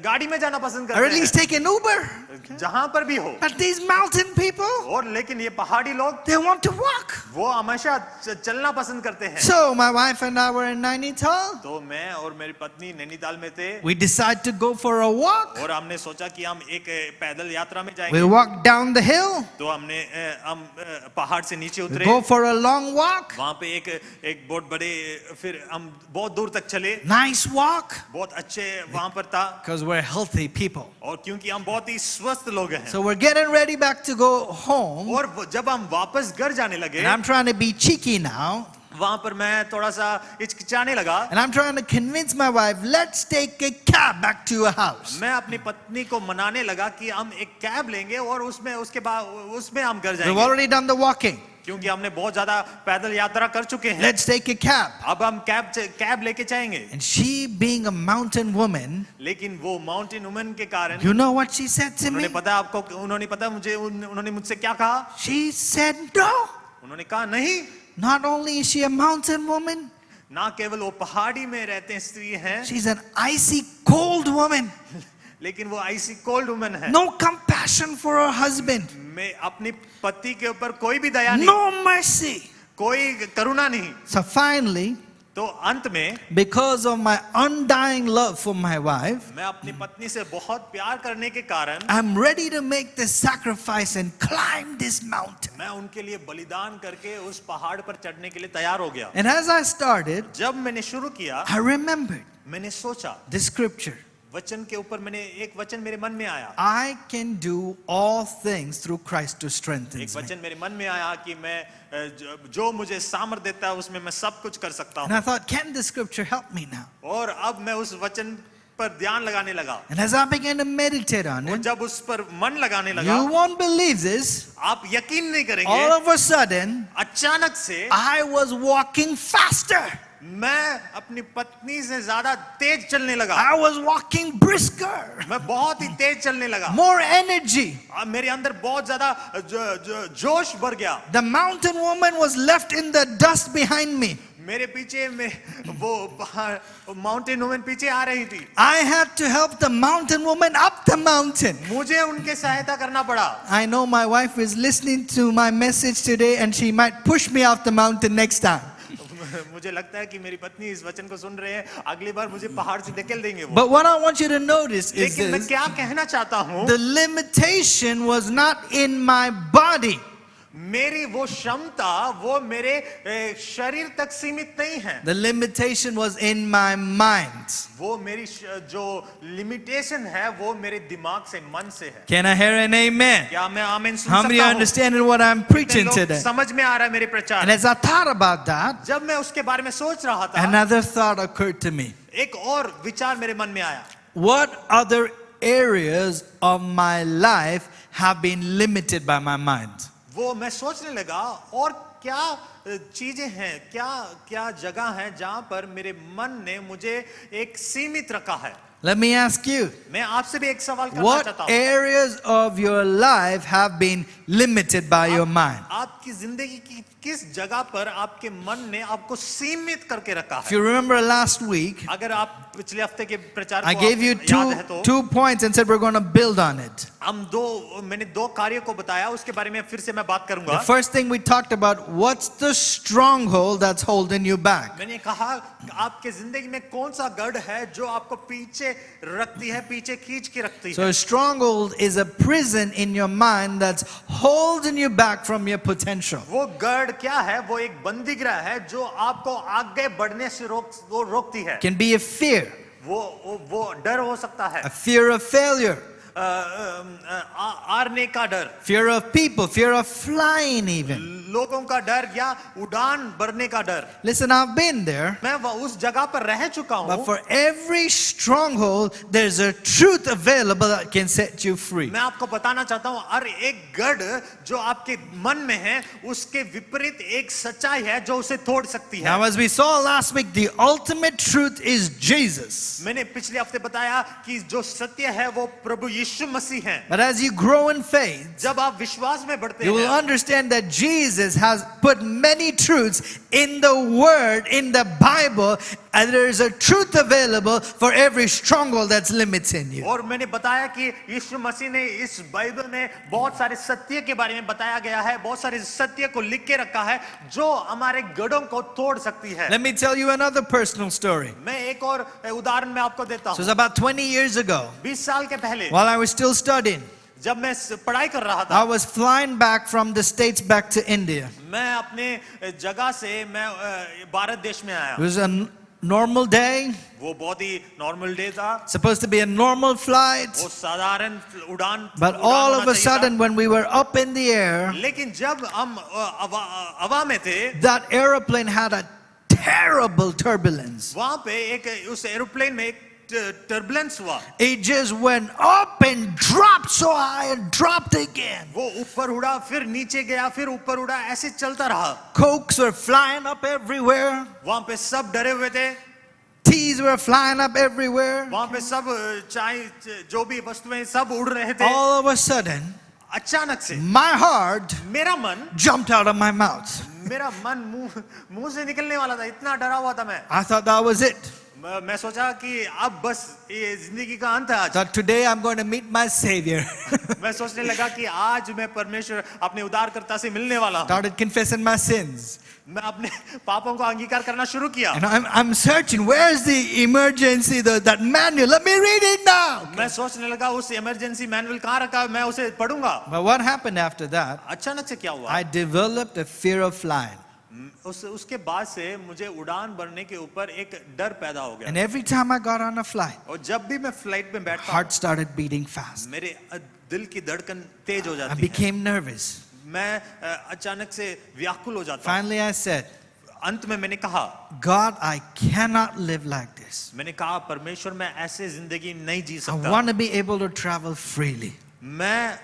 गाड़ी में जाना पसंद Or करते at least हैं, take an Uber. जहां पर भी हो। But these mountain people, और लेकिन ये पहाड़ी लोग, they want to walk. वो हमेशा चलना पसंद करते हैं। So my wife and I were in Nainital. तो मैं और मेरी पत्नी नैनीताल में थे, We decided to go for a walk. और हमने सोचा कि हम एक पैदल यात्रा में We जाएंगे। walked down the hill. तो हम पहाड़ से नीचे We उतरे, go for a long walk. वहां पे एक बहुत बड़े, फिर हम बहुत दूर तक चले, Nice walk. बहुत अच्छे वहां पर था। Because we're healthy people. और क्योंकि हम बहुत ही स्वस्थ लोग हैं, So we're getting ready back to go home. और जब हम वापस घर जाने लगे, And I'm trying to be cheeky now. वहां पर मैं थोड़ा सा हिचकिचाने लगा। And I'm trying to convince my wife, let's take a cab back to your house. मैं अपनी पत्नी को मनाने लगा कि हम एक कैब लेंगे और उसके बाद उसमें हम घर We've जाएंगे, already done the walking. क्योंकि हमने बहुत ज्यादा पैदल यात्रा कर चुके हैं। Let's take a cab. अब हम कैब लेके जाएंगे। And she, being a mountain woman, लेकिन वो माउंटेन वुमन के कारण, you know what she said to me? उन्होंने मुझसे क्या कहा? She said, no. उन्होंने कहा नहीं, Not only is she a mountain woman, ना केवल वो पहाड़ी में रहते हैं स्त्री हैं, she's an icy cold woman. लेकिन वो आइसी कोल्ड वुमन है। No compassion for her husband. मैं अपनी पति के ऊपर कोई भी दया नहीं, No mercy. कोई करुणा नहीं। So finally, तो अंत में because of my undying love for my wife, मैं अपनी पत्नी से बहुत प्यार करने के कारण I'm ready to make this sacrifice and climb this mountain. मैं उनके लिए बलिदान करके उस पहाड़ पर चढ़ने के लिए तैयार हो गया। And as I started, जब मैंने शुरू किया, I remembered मैंने सोचा the scripture. वचन के ऊपर मैंने एक वचन मेरे मन में आया, I can do all things through Christ who strengthens एक me. वचन मेरे मन में आया कि मैं जो मुझे सामर्थ देता है उसमें मैं सब कुछ कर सकता And I हूँ। thought, can this scripture help me now? और अब मैं उस वचन पर ध्यान लगाने लगा, And as I began to meditate on और it, जब उस पर मन लगाने लगा, you won't believe this. आप यकीन नहीं All करेंगे, of a sudden, अचानक से I was walking faster. मैं अपनी पत्नी से ज्यादा तेज चलने लगा, I was walking brisker. मैं बहुत ही तेज चलने लगा, More energy. अब मेरे अंदर बहुत ज्यादा जोश भर गया। The mountain woman was left in the dust behind me. मेरे पीछे वो माउंटेन वुमन पीछे आ रही थी, I had to help the mountain woman up the mountain. मुझे उनके सहायता करना पड़ा। I know my wife is listening to my message today and she might push me off the mountain next time. मुझे लगता है कि मेरी पत्नी इस वचन को सुन रहे हैं, अगली बार मुझे पहाड़ से धकेल देंगे वो। But what I want you to notice is लेकिन मैं this. क्या कहना चाहता हूँ, The limitation was not in my body. मेरी वो क्षमता वो मेरे शरीर तक सीमित नहीं है, The limitation was in my mind. वो मेरी जो लिमिटेशन है वो मेरे दिमाग से, मन से है। Can I hear an amen? क्या मैं आमीन सुन How many सकता are हूँ? understanding what I'm कितने preaching लोग today? समझ में आ रहा है मेरे And प्रचार? as I thought about that, जब मैं उसके बारे में सोच रहा था, another thought occurred to me. एक और विचार मेरे मन में आया, What other areas of my life have been limited by my mind? वो मैं सोचने लगा और क्या चीजें हैं, क्या क्या जगह है जहां पर मेरे मन ने मुझे एक सीमित रखा है। Let me ask you, मैं आपसे भी एक सवाल करना what चाहता हूं, areas of your life have been limited by your mind? आपकी जिंदगी की किस जगह पर आपके मन ने आपको सीमित करके रखा If है? you remember last week, अगर आप पिछले हफ्ते के प्रचार I को gave you आपको याद है तो two points and said we're going to build on it. मैंने दो कार्यों को बताया, उसके बारे में फिर से मैं बात करूंगा। The first thing we talked about, what's the stronghold that's holding you back? मैंने कहा आपके जिंदगी में कौन सा गढ़ है जो आपको पीछे रखती है, पीछे खींच के रखती So है। a stronghold is a prison in your mind that's holding you back from your potential. वो गढ़ क्या है? वो एक बंदीगृह है जो आपको आगे बढ़ने से रोकती है। It can be a fear, वो डर हो सकता है, a fear of failure, हारने का डर, fear of people, fear of flying even. लोगों का डर या उड़ान भरने का डर। Listen, I've been there. मैं उस जगह पर रह चुका But हूँ। for every stronghold, there's a truth available that can set you free. मैं आपको बताना चाहता हूँ, हर एक गढ़ जो आपके मन में है उसके विपरीत एक सच्चाई है जो उसे तोड़ सकती है। Now, as we saw last week, the ultimate truth is Jesus. मैंने पिछले हफ्ते बताया कि जो सत्य है वो प्रभु यीशु मसीह है। But as you grow in faith, जब आप विश्वास में बढ़ते you will हैं, understand that Jesus has put many truths in the Word, in the Bible, and there is a truth available for every stronghold that's limiting you. और मैंने बताया कि यीशु मसीह ने इस बाइबल में बहुत सारे सत्य के बारे में बताया गया है, बहुत सारे सत्य को लिख के रखा है जो हमारे गढ़ों को तोड़ सकती है। Let me tell you another personal story. मैं एक और उदाहरण मैं आपको देता So it हूँ। was about 20 years ago, 20 साल के पहले while I was still studying, जब मैं पढ़ाई कर रहा I था, was flying back from the States back to India. मैं अपने जगह से मैं भारत देश में आया। It was a normal day, वो बहुत ही नॉर्मल डे था, supposed to be a normal flight. वो साधारण उड़ान But उड़ान all होना of a चाहिए था। sudden, when we were up in the air, लेकिन जब हम हवा में थे, that airplane had a terrible turbulence. वहां पे एक उस एरोप्लेन में एक टर्बुलेंस हुआ। It just went up and dropped so high and dropped again. वो ऊपर उड़ा, फिर नीचे गया, फिर ऊपर उड़ा, ऐसे चलता रहा। Cokes were flying up everywhere. वहां पे सब डरे हुए थे, Teas were flying up everywhere. वहां पे सब चाय जो भी वस्तुएं सब उड़ रहे थे। All of a sudden, अचानक से my heart मेरा मन jumped out of my mouth. मुंह से निकलने वाला था, इतना डरा हुआ था मैं। I thought that was it. मैं सोचा कि अब बस ये जिंदगी का अंत है आज। That today I'm going to meet my Savior. मैं सोचने लगा कि आज मैं परमेश्वर अपने उद्धारकर्ता से मिलने वाला हूँ। Started confessing my sins. मैं अपने पापों को अंगीकार करना शुरू किया। And I'm searching, where's the emergency, that manual? Let me read it now. मैं सोचने लगा उस इमरजेंसी मैनुअल कहाँ रखा है, मैं उसे पढ़ूंगा। But what happened after that? अचानक से क्या हुआ? I developed a fear of flying. उसके बाद से मुझे उड़ान भरने के ऊपर एक डर पैदा हो गया And every time I got on a flight, और जब भी मैं फ्लाइट में बैठता heart started beating fast. मेरे दिल की धड़कन तेज हो I जाती है became nervous. मैं अचानक से व्याकुल हो जाता हूँ Finally, I said, अंत में मैंने कहा God, I cannot live like this. मैंने कहा परमेश्वर मैं ऐसे जिंदगी नहीं जी I सकता want to be able to travel freely. मैं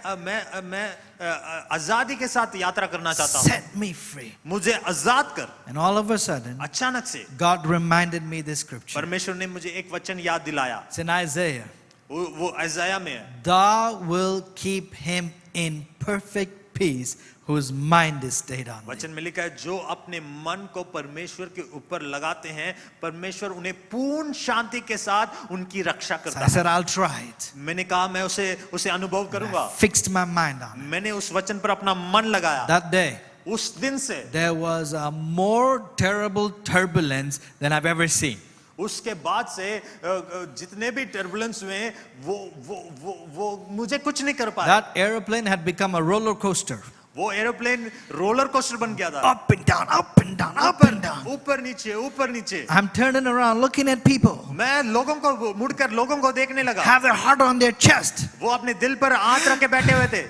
आजादी के साथ यात्रा करना चाहता हूँ Set me free. मुझे आजाद कर And all of a sudden, अचानक से God reminded me this scripture. परमेश्वर ने मुझे एक वचन याद दिलाया It's in Isaiah. वो ऐसाया में है Thou will keep him in perfect peace whose mind is stayed on thee. वचन में लिखा है जो अपने मन को परमेश्वर के ऊपर लगाते हैं परमेश्वर उन्हें पूर्ण शांति के साथ उनकी रक्षा So करता I है said, I'll try it. मैंने कहा मैं उसे अनुभव I करूंगा fixed my mind on it. मैंने उस वचन पर अपना मन लगाया That day, उस दिन से there was a more terrible turbulence than I've ever seen. उसके बाद से जितने भी टर्बुलेंस हुए वो मुझे कुछ नहीं कर पाया That airplane had become a roller coaster. वो एरोप्लेन रोलर कोस्टर बन गया था Up and down, up and down, up and down. ऊपर नीचे I'm turning around looking at people. मैं लोगों को मुड़कर लोगों को देखने लगा Have their heart on their chest. वो अपने दिल पर हाथ रख के बैठे हुए थे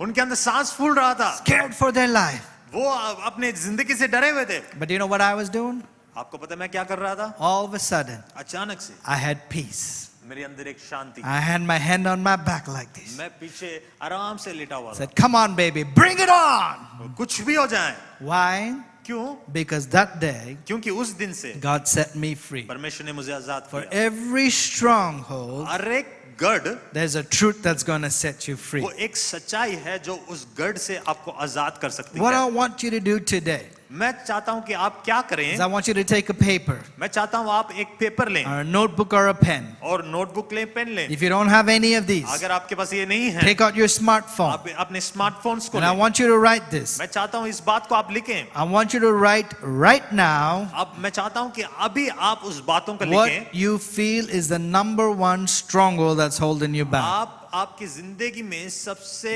उनके अंदर सांस फूल रहा था Scared for their life. वो अपने जिंदगी से डरे हुए थे But you know what I was doing? आपको पता है मैं क्या कर रहा था All of a sudden, अचानक से I had peace. मेरे अंदर एक शांति I had my hand on my back like this. मैं पीछे आराम से लेटा हुआ था Said, come on, baby, bring it on. कुछ भी हो जाए Why? क्यों Because that day, क्योंकि उस दिन से God set me free. परमेश्वर ने मुझे आजाद For किया every stronghold, हर एक गढ़ there's a truth that's going to set you free. वो एक सच्चाई है जो उस गढ़ से आपको आजाद कर सकती What I है want you to do today मैं चाहता हूं कि आप क्या is करें I want you to take a paper मैं चाहता हूं आप एक पेपर लें or a notebook or a pen. और नोटबुक लें पेन लें If you don't have any of these, अगर आपके पास ये नहीं है take out your smartphone. आप अपने स्मार्टफोन्स को And I लें want you to write this. मैं चाहता हूं इस बात को आप लिखें I want you to write right now अब मैं चाहता हूं कि अभी आप उस बातों को लिखें what you feel is the number one stronghold that's holding you back. आप आपकी जिंदगी में सबसे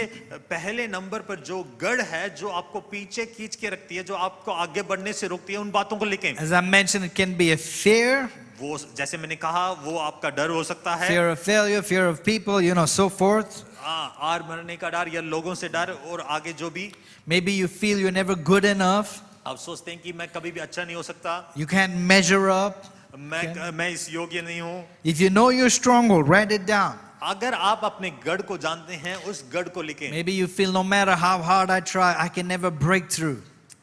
पहले नंबर पर जो गढ़ है जो आपको पीछे खींच के रखती है जो आपको आगे बढ़ने से रोकती है उन बातों को लिखें As I mentioned, it can be a fear, वो जैसे मैंने कहा वो आपका डर हो सकता है fear of failure, fear of people, so forth. हार मरने का डर या लोगों से डर और आगे जो भी Maybe you feel you're never good enough, आप सोचते हैं कि मैं कभी भी अच्छा नहीं हो सकता you can't measure up. मैं इस योग्य नहीं हूँ If you know your stronghold, write it down. अगर आप अपने गढ़ को जानते हैं उस गढ़ को लिखें Maybe you feel no matter how hard I try, I can never break through.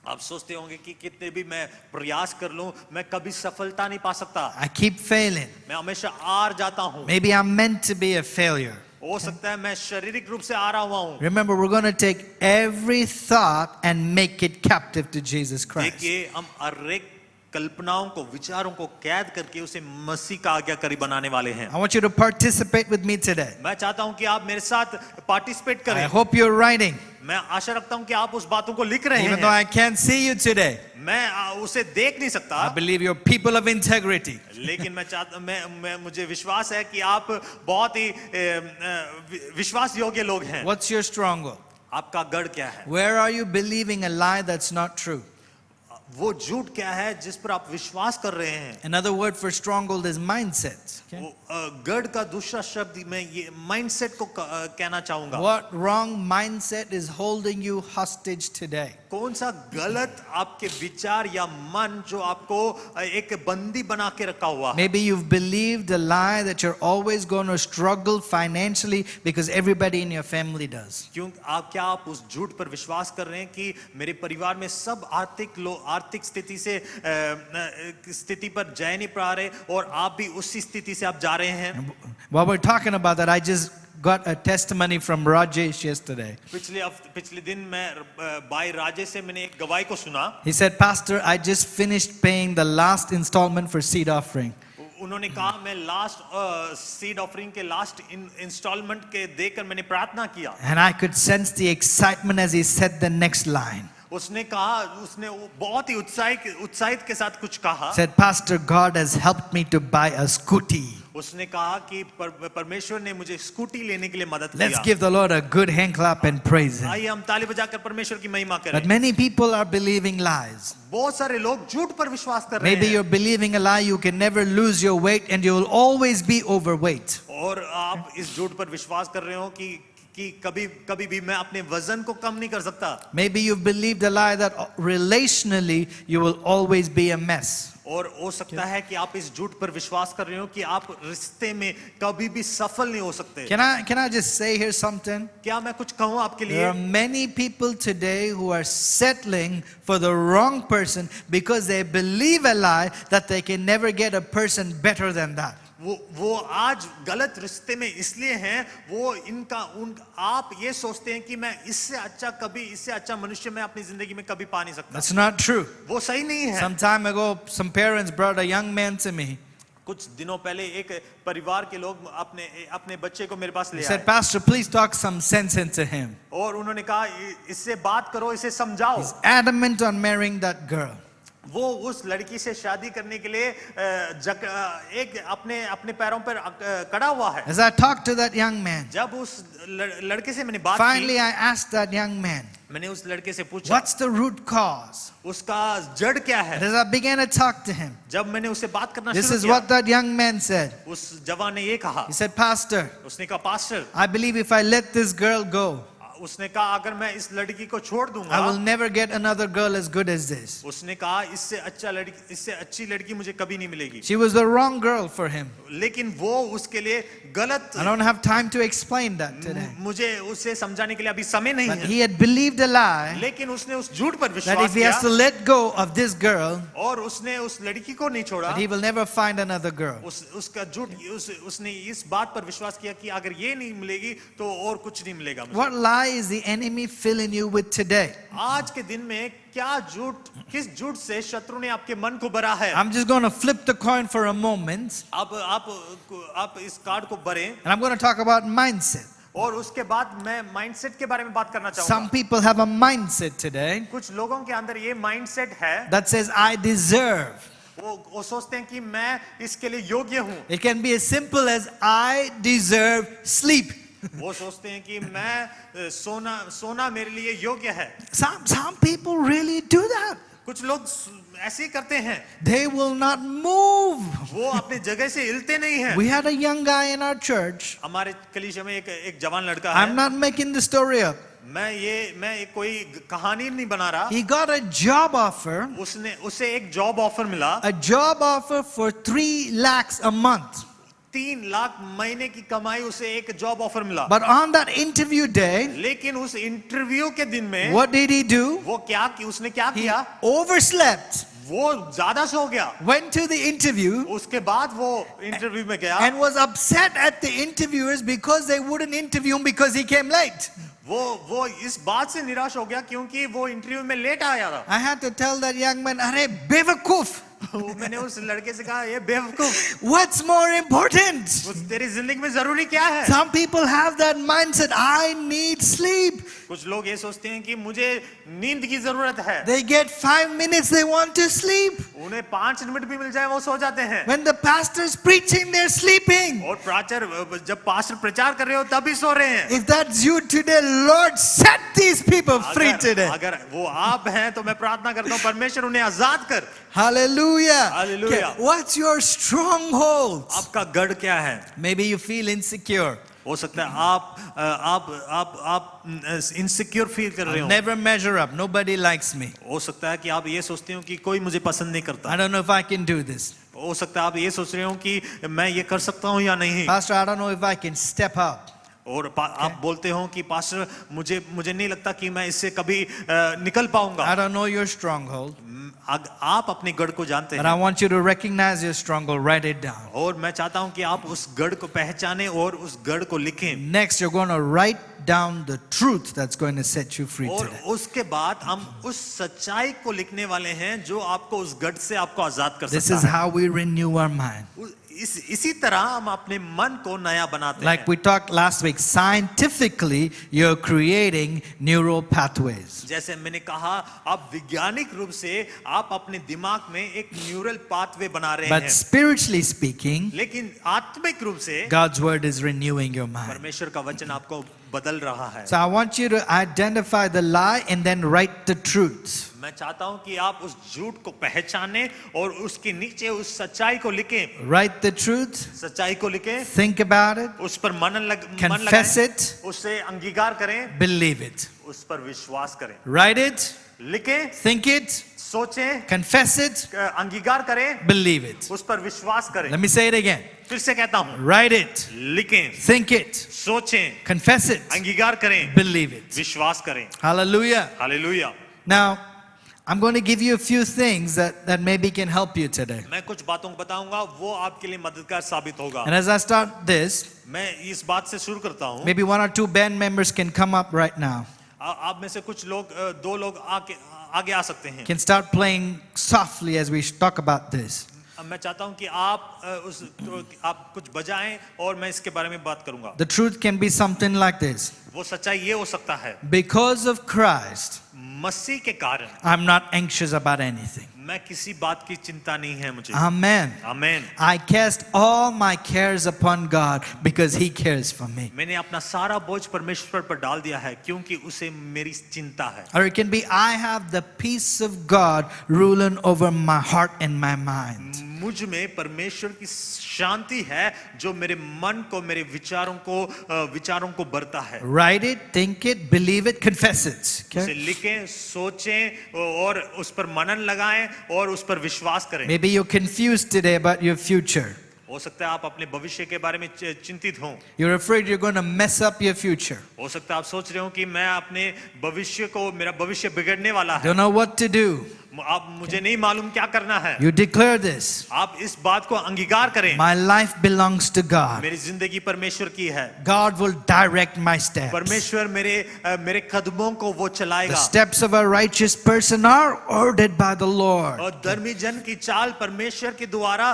आप सोचते होंगे कि कितने भी मैं प्रयास कर लूं मैं कभी सफलता नहीं पा सकता I keep failing. मैं हमेशा हार जाता हूं Maybe I'm meant to be a failure. हो सकता है मैं शारीरिक रूप से हारा हुआ हूं Remember, we're going to take every thought and make it captive to Jesus Christ. देखिए हम हर एक कल्पनाओं को विचारों को कैद करके उसे मसीह का आज्ञाकारी बनाने वाले हैं I want you to participate with me today. मैं चाहता हूं कि आप मेरे साथ पार्टिसिपेट I करें hope you're writing, मैं आशा रखता हूं कि आप उस बातों को लिख रहे even though हैं I can't see you today. मैं उसे देख नहीं सकता I believe you're people of integrity. लेकिन मैं चाहता मैं मुझे विश्वास है कि आप बहुत ही विश्वास योग्य लोग हैं What's your stronghold? आपका गढ़ क्या है Where are you believing a lie that's not true? वो झूठ क्या है जिस पर आप विश्वास कर रहे हैं Another word for stronghold is mindset. Okay? वो गढ़ का दूसरा शब्द मैं ये माइंडसेट को कहना चाहूंगा What wrong mindset is holding you hostage today? कौन सा गलत आपके विचार या मन जो आपको एक बंदी बना के रखा हुआ है Maybe you've believed a lie that you're always going to struggle financially because everybody in your family does. क्यों क्या आप उस झूठ पर विश्वास कर रहे हैं कि मेरे परिवार में सब आर्थिक स्थिति से स्थिति पर जा नहीं पा रहे और आप भी उसी स्थिति से आप जा रहे हैं While we're talking about that, I just got a testimony from Rajesh yesterday. पिछले दिन मैं भाई राजेश से मैंने एक गवाही को सुना He said, Pastor, I just finished paying the last installment for seed offering. उन्होंने कहा मैं लास्ट सीड ऑफरिंग के लास्ट इंस्टॉलमेंट के देकर मैंने प्रार्थना किया And I could sense the excitement as he said the next line. उसने बहुत ही उत्साहित के साथ कुछ कहा Said, Pastor, God has helped me to buy a scooty. उसने कहा कि परमेश्वर ने मुझे स्कूटी लेने के लिए मदद Let's किया। give the Lord a good hand clap and praise Him. आइए हम ताली बजाकर परमेश्वर की महिमा But करें। many people are believing lies. बहुत सारे लोग झूठ पर विश्वास कर रहे Maybe हैं you're believing a lie, you can never lose your weight and you will always be overweight. और आप इस झूठ पर विश्वास कर रहे हो कि कभी कभी भी मैं अपने वजन को कम नहीं कर सकता। Maybe you've believed a lie that relationally you will always be a mess. और हो सकता है कि आप इस झूठ पर विश्वास कर रहे हो कि आप रिश्ते में कभी भी सफल नहीं हो सकते। Can I just say here something? क्या मैं कुछ कहूँ आपके There are लिए? many people today who are settling for the wrong person because they believe a lie that they can never get a person better than that. वो आज गलत रिश्ते में इसलिए हैं, आप ये सोचते हैं कि मैं इससे अच्छा मनुष्य मैं अपनी जिंदगी में कभी पा नहीं सकता। That's not true. वो सही नहीं है। Some time ago, some parents brought a young man to me. कुछ दिनों पहले एक परिवार के लोग अपने बच्चे को मेरे पास He ले said, आए Pastor, please talk some sense into him. और उन्होंने कहा इससे बात करो, इसे समझाओ। He's adamant on marrying that girl. वो उस लड़की से शादी करने के लिए अपने पैरों पर खड़ा हुआ है। As I talked to that young man, जब उस लड़के से मैंने बात finally की, I asked that young man, मैंने उस लड़के से पूछा what's the root cause? उसका जड़ क्या And है। as I began to talk to him, जब मैंने उससे बात करना this शुरू is किया, what that young man said. उस जवान ने ये कहा, He said, Pastor, उसने कहा pastor, I believe if I let this girl go, उसने कहा अगर मैं इस लड़की को छोड़ I will दूंगा, never get another girl as good as this. उसने कहा इससे अच्छी लड़की मुझे कभी नहीं मिलेगी। She was the wrong girl for him. लेकिन वो उसके लिए गलत, I don't have time to explain that today. मुझे उसे समझाने के लिए अभी समय नहीं But है। he had believed a lie लेकिन उसने उस झूठ पर that विश्वास if he has to किया let go of this girl, और उसने उस लड़की को नहीं छोड़ा। that he will never find another girl. उसका झूठ उसने इस बात पर विश्वास किया कि अगर ये नहीं मिलेगी तो और कुछ नहीं मिलेगा मुझे। What lie is the enemy filling you with today? आज के दिन में किस झूठ से शत्रु ने आपके मन को भरा है? I'm just going to flip the coin for a moment आप इस कार्ड को भरें and I'm going to talk about mindset. और उसके बाद मैं माइंडसेट के बारे में बात करना Some चाहूंगा। people have a mindset today कुछ लोगों के अंदर ये माइंडसेट है, that says, I deserve. वो सोचते हैं कि मैं इसके लिए योग्य हूँ। It can be as simple as, I deserve sleep. वो सोचते हैं कि मैं सोना मेरे लिए योग्य है। Some people really do that. कुछ लोग ऐसे ही करते हैं, They will not move. वो अपनी जगह से हिलते नहीं हैं। We had a young guy in our church. हमारे कलीसिया में एक जवान लड़का I'm है। not making the story up. मैं कोई कहानी नहीं बना रहा। He got a job offer, उसे एक जॉब ऑफर मिला, a job offer for 3 lakhs a month. 3 lakh महीने की कमाई, उसे एक जॉब ऑफर मिला। But on that interview day, लेकिन उस इंटरव्यू के दिन में what did he do? उसने क्या He किया? overslept, वो ज्यादा सो गया। went to the interview, उसके बाद वो इंटरव्यू में गया and was upset at the interviewers because they wouldn't interview him because he came late. वो इस बात से निराश हो गया क्योंकि वो इंटरव्यू में लेट आया था। I had to tell that young man, "Arey bewakoof, मैंने उस लड़के से कहा ये बेवकूफ, what's more important?" तेरी जिंदगी में जरूरी क्या है? Some people have that mindset, I need sleep. कुछ लोग ये सोचते हैं कि मुझे नींद की जरूरत है। They get 5 minutes, they want to sleep. उन्हें 5 मिनट भी मिल जाए वो सो जाते हैं। When the pastor's preaching, they're sleeping. और जब पास्टर प्रचार कर रहे हो तभी सो रहे हैं। If that's you today, Lord, set these people free today. अगर वो आप हैं तो मैं प्रार्थना करता हूँ परमेश्वर उन्हें आजाद कर। Hallelujah. Hallelujah. Okay, what's your stronghold? आपका गढ़ क्या है? Maybe you feel insecure. हो सकता है आप इनसिक्योर फील कर रहे I'll हो। never measure up. Nobody likes me. हो सकता है कि आप ये सोचते हो कि कोई मुझे पसंद नहीं करता। I don't know if I can do this. हो सकता है आप ये सोच रहे हो कि मैं ये कर सकता हूँ या नहीं। Pastor, I don't know if I can step up. और आप बोलते हो कि पास्टर मुझे नहीं लगता कि मैं इससे कभी निकल पाऊंगा। I don't know your stronghold, आप अपने गढ़ को जानते but I हैं want you to recognize your stronghold. Write it down. और मैं चाहता हूं कि आप उस गढ़ को पहचाने और उस गढ़ को लिखें। Next, you're going to write down the truth that's going to set you free और today. उसके बाद हम उस सच्चाई को लिखने वाले हैं जो आपको उस गढ़ से आपको आजाद कर This सकता is है। how we renew our mind. इसी तरह हम अपने मन को नया बनाते Like हैं. we talked last week, scientifically, you're creating neural pathways. जैसे मैंने कहा, आप वैज्ञानिक रूप से आप अपने दिमाग में एक न्यूरल पाथवे बना रहे But हैं. spiritually speaking, लेकिन आत्मिक रूप से God's word is renewing your mind. परमेश्वर का वचन आपको बदल रहा है. So I want you to identify the lie and then write the truth. मैं चाहता हूं कि आप उस झूठ को पहचानें और उसके नीचे उस सच्चाई को लिखें. Write the truth, सच्चाई को लिखें, think about it, उस पर मन confess लगाएं, it, उससे अंगीकार करें, believe it. उस पर विश्वास करें. Write it, लिखें, think it, सोचें, confess it, अंगीकार करें, believe it. उस पर विश्वास करें. Let me say it again. फिर से कहता हूं, Write it, लिखें, think it, सोचें, confess it, अंगीकार करें, believe it. विश्वास करें. Hallelujah. Hallelujah. Now, I'm going to give you a few things that maybe can help you today. मैं कुछ बातों को बताऊंगा, वो आपके लिए मददगार साबित होगा. And as I start this, मैं इस बात से शुरू करता हूं. maybe one or two band members can come up right now. आप में से कुछ लोग, दो लोग आगे आ सकते हैं. Can start playing softly as we talk about this. अब मैं चाहता हूं कि आप कुछ बजाएं और मैं इसके बारे में बात करूंगा. The truth can be something like this. वो सच्चाई ये हो सकता है, Because of Christ, मसीह के कारण I'm not anxious about anything. मैं किसी बात की चिंता नहीं है मुझे. Amen. आमीन. I cast all my cares upon God because He cares for me. मैंने अपना सारा बोझ परमेश्वर पर डाल दिया है क्योंकि उसे मेरी चिंता है. Or it can be, I have the peace of God ruling over my heart and my mind. मुझ में परमेश्वर की शांति है जो मेरे मन को, मेरे विचारों को भरता है. Write it, think it, believe it, confess it. उसे Okay? लिखें, सोचें और उस पर मनन लगाएं और उस पर विश्वास करें. Maybe you're confused today about your future. हो सकता है आप अपने भविष्य के बारे में चिंतित हों. You're afraid you're going to mess up your future. हो सकता है आप सोच रहे हो कि मैं अपने भविष्य को, मेरा भविष्य बिगड़ने वाला है. Don't know what to do. आप मुझे नहीं मालूम क्या करना है. You declare this. आप इस बात को अंगीकार करें. My life belongs to God. मेरी जिंदगी परमेश्वर की है. God will direct my steps. परमेश्वर मेरे कदमों को वो The चलाएगा. steps of a righteous person are ordered by the Lord. और धर्मी जन की चाल परमेश्वर के द्वारा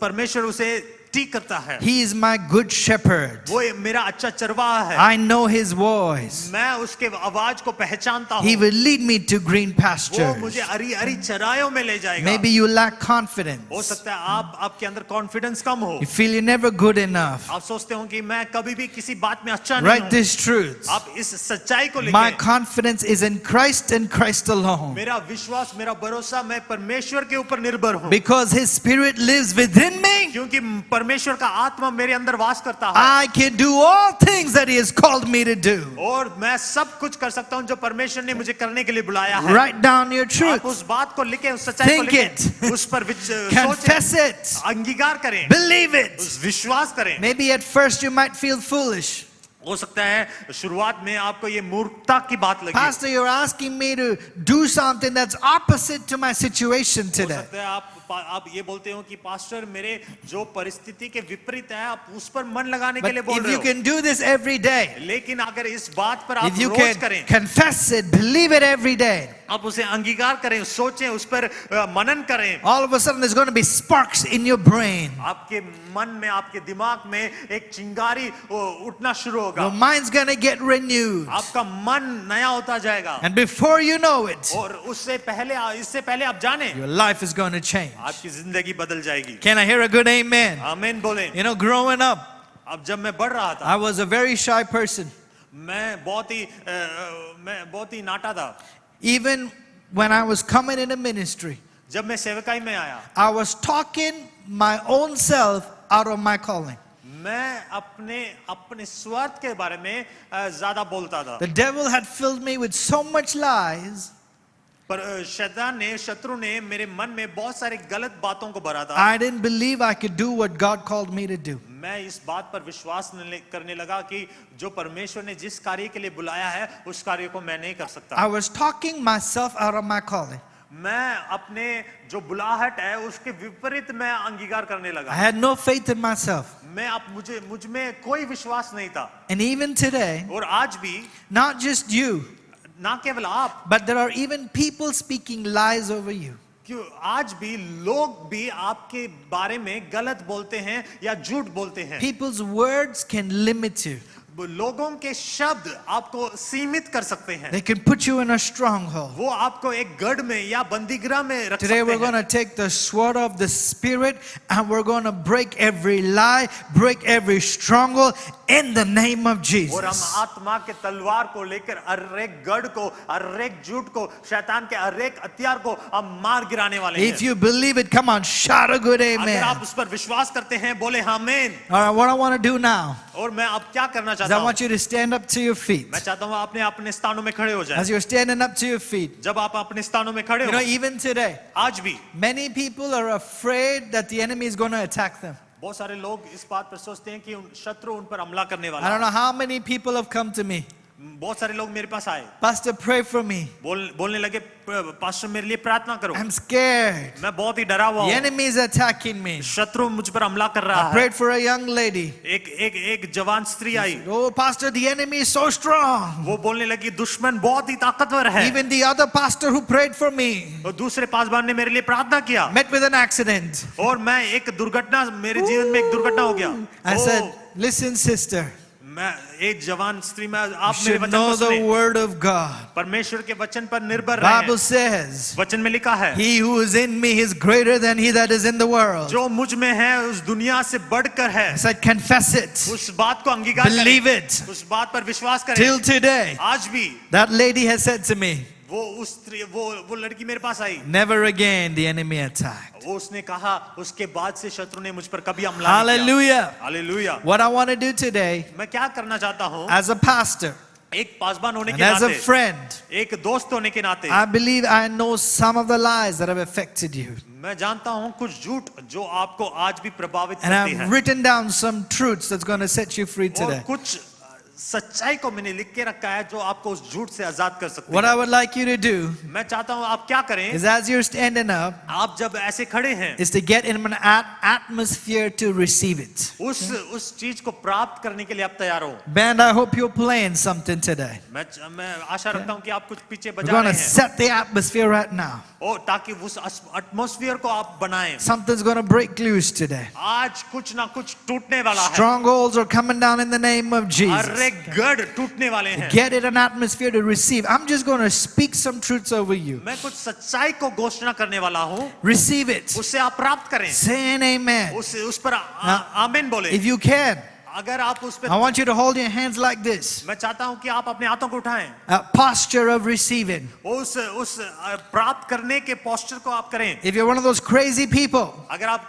परमेश्वर उसे ठीक करता है. He is my good shepherd. वो मेरा अच्छा चरवाहा है. I know His voice. मैं उसके आवाज को पहचानता He हूँ. will lead me to green वो pastures. मुझे हरी हरी चराइयों में ले जाएगा. Maybe you lack हो confidence. सकता है आपके अंदर कॉन्फिडेंस कम हो. You feel you're never good enough. आप सोचते हो कि मैं कभी भी किसी बात में अच्छा नहीं Write हूँ. this truth. आप इस सच्चाई को My लिखें. confidence is in Christ and Christ alone. मेरा विश्वास, मेरा भरोसा मैं परमेश्वर के ऊपर निर्भर हूँ. Because His Spirit lives within me, क्योंकि परमेश्वर का आत्मा मेरे अंदर वास करता है. I can do all things that He has called me to do. और मैं सब कुछ कर सकता हूँ जो परमेश्वर ने मुझे करने के लिए बुलाया है. Write down your आप truth. उस बात को लिखें, उस सच्चाई को Think लिखें, it. उस पर Confess सोचें, it. अंगीकार करें, Believe it. उस विश्वास करें. Maybe at first you might feel foolish. हो सकता है शुरुआत में आपको ये मूर्खता की बात लगे. Pastor, you're asking me to do something that's opposite to my situation हो today. सकता है आप ये बोलते हो कि पास्टर मेरे जो परिस्थिति के विपरीत है आप उस पर मन लगाने के But लिए बोल if रहे you हो. can do this every day, लेकिन अगर इस बात पर आप if you रोज can करें, confess it, believe it every day, आप उसे अंगीकार करें, सोचें, उस पर मनन करें, all of a sudden there's going to be sparks in your brain. आपके मन में, आपके दिमाग में एक चिंगारी उठना शुरू होगा. Your mind's going to get renewed. आपका मन नया होता जाएगा. And before you know it, और इससे पहले आप जाने, your life is going to change. आपकी जिंदगी बदल जाएगी. Can I hear a good amen? आमीन बोले. You know, growing up, अब जब मैं बढ़ रहा था, I was a very shy person. मैं बहुत ही नाटा था. Even when I was coming into ministry, जब मैं सेवकाई में आया, I was talking my own self out of my calling. मैं अपने स्वार्थ के बारे में ज्यादा बोलता था. The devil had filled me with so much lies. पर शत्रु ने मेरे मन में बहुत सारे गलत बातों को भरा था. I didn't believe I could do what God called me to do. मैं इस बात पर विश्वास करने लगा कि जो परमेश्वर ने जिस कार्य के लिए बुलाया है उस कार्य को मैं नहीं कर सकता. I was talking myself out of my calling. मैं अपने जो बुलाहट है उसके विपरीत मैं अंगीकार करने I लगा. had no faith in myself. मुझ में कोई विश्वास नहीं था. And even today, और आज भी not just you, ना केवल आप, but there are even people speaking lies over you. क्यों आज भी लोग भी आपके बारे में गलत बोलते हैं या झूठ बोलते हैं। People's words can limit you. लोगों के शब्द आपको सीमित कर सकते हैं। They can put you in a stronghold. वो आपको एक गढ़ में या बंदीगृह में रख Today सकते we're going हैं। to take the sword of the Spirit and we're going to break every lie, break every stronghold in the name of और हम Jesus. आत्मा के तलवार को लेकर हर एक गढ़ को, हर एक झूठ को, शैतान के हर एक हथियार को हम मार गिराने वाले If हैं। you believe it, come on, shout a good अगर amen. आप उस पर विश्वास करते हैं, बोले आमीन। All right, what I want to do now और मैं अब क्या करना is चाहता I हूँ? want you to stand up to your feet. मैं चाहता हूँ अपने अपने स्थानों में खड़े हो जाएं। As you're standing up to your feet, जब आप अपने स्थानों में खड़े you know, हो, even today, आज भी many people are afraid that the enemy is going to attack them. बहुत सारे लोग इस बात पर सोचते हैं कि शत्रु उन पर हमला करने वाला I don't है। know how many people have come to me. बहुत सारे लोग मेरे पास आए, Pastor, pray for me. बोलने लगे, पास्टर मेरे लिए प्रार्थना करो। I'm scared. मैं बहुत ही डरा हुआ The हूँ, enemy is attacking me. शत्रु मुझ पर हमला कर रहा I है। prayed for a young lady. एक जवान स्त्री आई, Oh, Pastor, the enemy is so strong. वो बोलने लगी दुश्मन बहुत ही ताकतवर है। Even the other pastor who prayed for me और दूसरे पासवान ने मेरे लिए प्रार्थना किया met with an accident. और मैं एक दुर्घटना, मेरे जीवन में एक दुर्घटना हो गया। I O, said, listen, sister, मैं एक जवान स्त्री में you आप मेरे should वचन know को the सुने। word of God. परमेश्वर के वचन पर निर्भर Bible रहें। says, वचन में लिखा है, he who is in me is greater than he that is in the world. जो मुझ में है उस दुनिया से बढ़कर है। I said, confess it. उस बात को अंगीकार Believe करें, it. उस बात पर विश्वास करें। Till today, आज भी that lady has said to me, वो लड़की मेरे पास आई, never again the enemy attacked. वो उसने कहा उसके बाद से शत्रु ने मुझ पर कभी हमला नहीं किया। Hallelujah. Hallelujah. What I want to do today, मैं क्या करना चाहता हूँ, as a pastor एक पासवान होने and के as a नाते, friend, एक दोस्त होने के नाते, I believe I know some of the lies that have affected you. मैं जानता हूँ कुछ झूठ जो आपको आज भी प्रभावित And करती I've है, written down some truths that's going to set you free और today. कुछ सच्चाई को मैंने लिख के रखा है जो आपको उस झूठ से आजाद कर सकती What है। I would like you to do मैं चाहता हूँ आप क्या करें, is as you're standing up, आप जब ऐसे खड़े हैं, is to get in an atmosphere to receive it. उस चीज को प्राप्त करने के लिए आप तैयार हो। Band, I hope you're playing something today. मैं आशा रखता हूँ कि आप कुछ पीछे We're बजा going रहे to हैं, set the atmosphere right now. और ताकि उस एटमॉस्फेयर को आप बनाएं। Something's going to break loose today. आज कुछ ना कुछ टूटने वाला है, Strongholds are coming down in the name of her Jesus. एक गढ़ टूटने वाले हैं। Get in an atmosphere to receive. I'm just going to speak some truths over you. मैं कुछ सच्चाई को घोषणा करने वाला हूँ, Receive it. उससे आप प्राप्त करें, Say an amen. उस पर हाँ। आमीन बोले। If you can, अगर आप उस पर, I want you to hold your hands like this. मैं चाहता हूँ कि आप अपने हाथों को उठाएं, A posture of receiving. उस प्राप्त करने के पोस्चर को आप करें। If you're one of those crazy people, अगर आप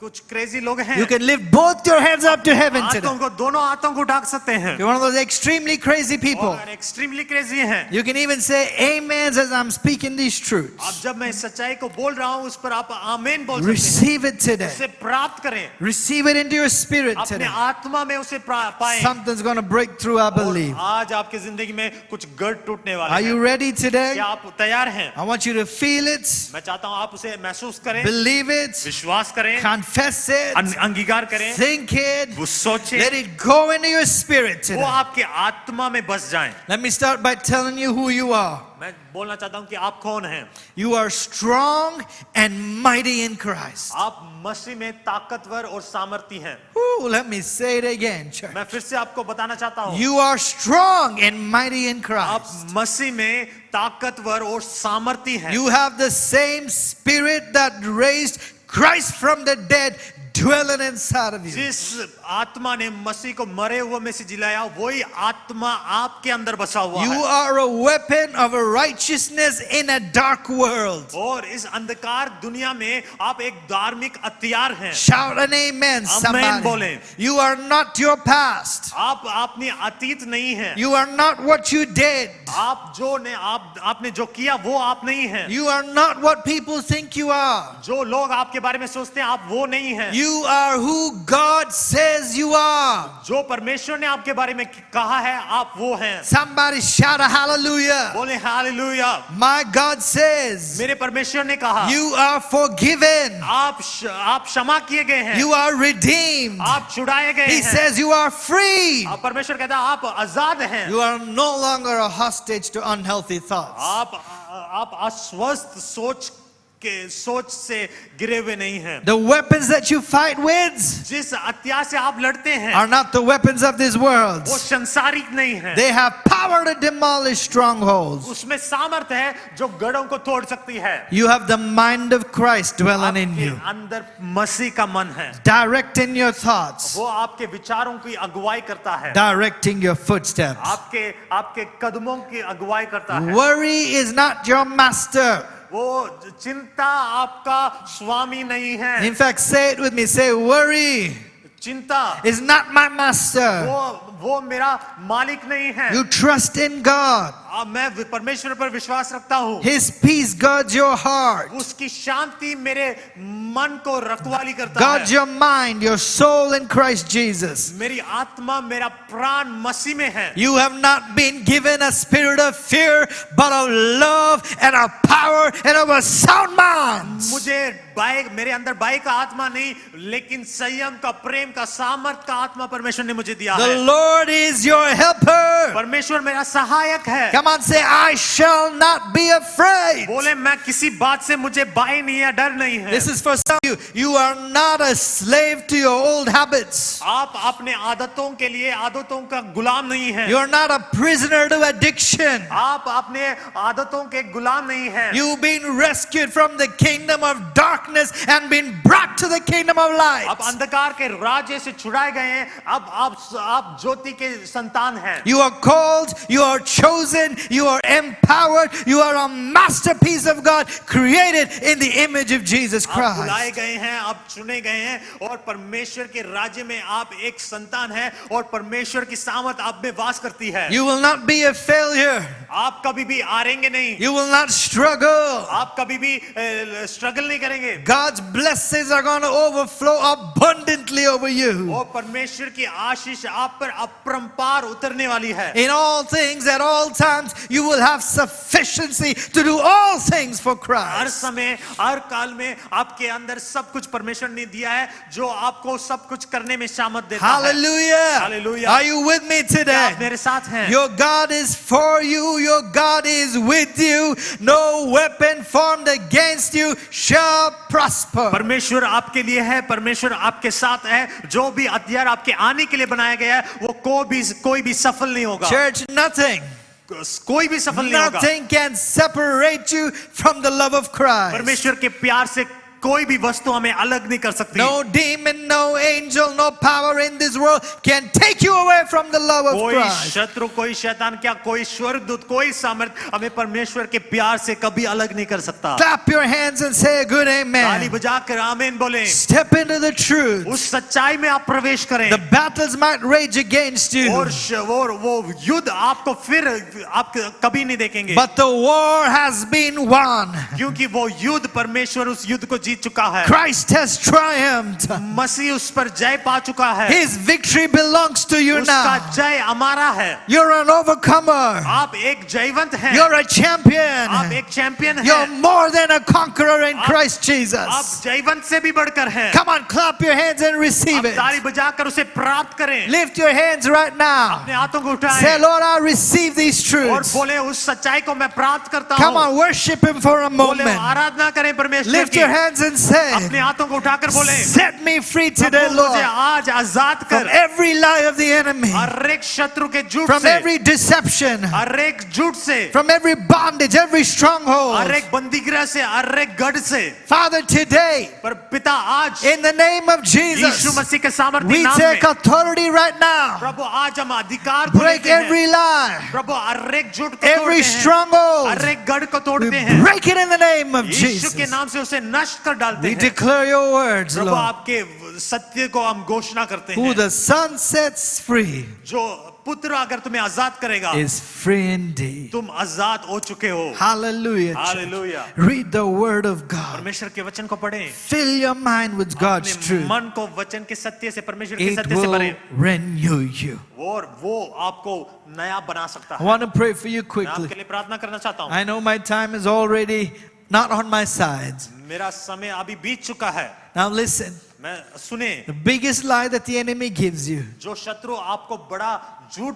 कुछ क्रेजी लोग हैं, you can lift both your hands up to heaven हाथों today. को, दोनों हाथों को उठा सकते हैं। If you're one of those extremely crazy people, और एक्सट्रीमली क्रेजी हैं, you can even say amen as I'm speaking these अब truths. जब मैं इस सच्चाई को बोल रहा हूँ, उस पर आप आमीन बोल सकते हैं, Receive it today. उसे प्राप्त करें, Receive it into your spirit अपने today. आत्मा में उसे पाएं। Something's going to break through, I और believe. आज आपकी जिंदगी में कुछ गढ़ टूटने वाले Are you हैं। ready today? क्या आप तैयार हैं? I want you to feel it, मैं चाहता हूँ आप उसे महसूस करें, believe it, विश्वास करें, confess it, अंगीकार करें, think it, वो सोचें, let it go into your spirit वो today. आपके आत्मा में बस जाएं। Let me start by telling you who you are. मैं बोलना चाहता हूँ कि आप कौन हैं। You are strong and mighty in Christ. आप मसीह में ताकतवर और सामर्थी हैं। Ooh, let me say it again, church. मैं फिर से आपको बताना चाहता हूँ, You are strong and mighty in आप Christ. मसीह में ताकतवर और सामर्थी हैं। You have the same spirit that raised Christ from the dead dwelling inside of you. जिस आत्मा ने मसीह को मरे हुए में से जिलाया, वही आत्मा आपके अंदर बसा हुआ You है। are a weapon of righteousness in a dark world. और इस अंधकार दुनिया में आप एक धार्मिक हथियार हैं। Shout an amen, somebody. बोलें। You are not your past. आप अपनी अतीत नहीं हैं। You are not what you did. आपने जो किया वो आप नहीं हैं। You are not what people think you are. जो लोग आपके बारे में सोचते हैं, आप वो नहीं हैं। You are who God says you are. जो परमेश्वर ने आपके बारे में कहा है, आप वो हैं। Somebody shout a hallelujah. बोले हालेलुया। My God says मेरे परमेश्वर ने कहा, you are forgiven. आप क्षमा किए गए हैं, You are redeemed. आप छुड़ाए गए He हैं। says you are free. परमेश्वर कहता है आप आजाद हैं। You are no longer a hostage to unhealthy thoughts. आप अस्वस्थ सोच के सोच से गिरे हुए नहीं हैं। The weapons that you fight with जिस हथियार से आप लड़ते हैं are not the weapons of this world. वो संसारिक नहीं है। They have power to demolish strongholds. उसमें सामर्थ है जो गढ़ों को तोड़ सकती है। You have the mind of Christ dwelling in आपके you, अंदर मसीह का मन है, directing your thoughts, वो आपके विचारों की अगुवाई करता है, directing your footsteps. आपके कदमों की अगुवाई करता है। Worry is not your master. वो चिंता आपका स्वामी नहीं है। In fact, say it with me. Say, worry चिंता is not my master. वो मेरा मालिक नहीं है। You trust in God. अब मैं परमेश्वर पर विश्वास रखता हूँ। His peace guards your heart, उसकी शांति मेरे मन को रखवाली करता guards है। your mind, your soul in Christ Jesus. मेरी आत्मा मेरा प्राण मसीह में है। You have not been given a spirit of fear, but of love and of power and of a sound mind. मेरे अंदर बाई का आत्मा नहीं, लेकिन संयम का, प्रेम का, सामर्थ का आत्मा परमेश्वर ने मुझे दिया The है। Lord is your helper. परमेश्वर मेरा सहायक है। Come on, say, I shall not be afraid. बोले मैं किसी बात से मुझे बाई नहीं है, डर नहीं है। This is for some of you. You are not a slave to your old habits. आप अपने आदतों के लिए आदतों का गुलाम नहीं है। You are not a prisoner to addiction. आप अपने आदतों के गुलाम नहीं हैं। You've been rescued from the kingdom of darkness and been brought to the kingdom of light. आप अंधकार के राज्य से छुड़ाए गए हैं। अब आप ज्योति के संतान हैं। You are called, you are chosen, you are empowered, you are a masterpiece of God created in the image of Jesus आप बुलाए Christ. गए हैं, आप चुने गए हैं और परमेश्वर के राज्य में आप एक संतान हैं और परमेश्वर की सामर्थ आप में वास करती है। You will not be a failure. आप कभी भी हारेंगे नहीं। You will not struggle. आप कभी भी स्ट्रगल नहीं करेंगे। God's blessings are going to overflow abundantly over you. और परमेश्वर की आशीष आप पर अपरंपार उतरने वाली है। In all things, at all times, you will have sufficiency to do all things for her Christ. समय हर काल में आपके अंदर सब कुछ परमेश्वर ने दिया है जो आपको सब कुछ करने में सामर्थ देता है। Hallelujah. Hallelujah. Are you with me क्या today? आप मेरे साथ हैं? Your God is for you. Your God is with you. No weapon formed against you shall prosper. परमेश्वर आपके लिए है, परमेश्वर आपके साथ है। जो भी हथियार आपके आने के लिए बनाया गया है वो कोई भी सफल नहीं होगा। Church, nothing. कोई भी सफल नहीं होगा। Nothing can separate you from the love of Christ. परमेश्वर के प्यार से कोई भी वस्तु हमें अलग नहीं कर सकती। No demon, no angel, no power in this world can take you away from the love of कोई Christ. शत्रु, कोई शैतान, क्या कोई स्वर्गदूत, कोई सामर्थ हमें परमेश्वर के प्यार से कभी अलग नहीं कर सकता। Clap your hands and say a good ताली amen. बजाकर आमीन बोलें। Step into the truth. उस सच्चाई में आप प्रवेश करें। The battles might rage against you, और वो युद्ध आपको फिर आप कभी नहीं देखेंगे। but the war has been won. क्योंकि वो युद्ध परमेश्वर उस युद्ध को जीत चुका है। Christ has triumphed. मसीह उस पर जय पा चुका है। His victory belongs to you उसका now. जय हमारा है। You're an overcomer. आप एक जयवंत हैं। You're a आप champion. एक चैंपियन You're हैं। more than a conqueror in आप- Christ आप Jesus. जयवंत से भी बढ़कर हैं। Come on, clap your hands and receive आप it. ताली बजाकर उसे प्राप्त करें। Lift your hands right now. अपने हाथों को उठाएं Say, Lord, I receive these और truths. बोले उस सच्चाई को मैं प्राप्त करता Come हूँ। on, worship Him for a बोले moment. आराधना करें परमेश्वर Lift की। your hands and say, अपने हाथों को उठाकर बोले set me free today, प्रभु मुझे Lord, आज आजाद from कर every lie of the enemy, हर एक शत्रु के झूठ from से, every deception, हर एक झूठ से, from every bondage, every stronghold. हर एक बंदीगृह से, हर एक गढ़ से। Father, today, पर पिता आज in the name of Yeshu Jesus, मसीह के सामर्थ्य we नाम take में authority right now. प्रभु आज हम अधिकार को Break लेते हैं। every lie, प्रभु हर एक झूठ को every तोड़ते हैं, stronghold. हर एक गढ़ को We तोड़ते हैं। break it in the name of यीशु के Jesus. नाम से उसे नष्ट कर डालते We हैं। declare your words, Prabhu Lord. आपके सत्य को हम घोषणा करते Who हैं। the Son sets free जो पुत्र अगर तुम्हें आजाद करेगा is free indeed. तुम आजाद हो चुके हो। Hallelujah. church. Hallelujah. Read the word of God. परमेश्वर के वचन को पढ़ें। Fill your mind with God's अपने truth. मन को वचन के सत्य से, परमेश्वर के It सत्य से will भरें renew you. और वो आपको नया बना सकता I है। want to pray for you मैं quickly. आपके लिए प्रार्थना करना चाहता हूँ। I know my time is already not on my sides. मेरा समय अभी बीत चुका है। Now listen, मैं सुने, the biggest lie that the enemy gives you जो शत्रु आपको बड़ा झूठ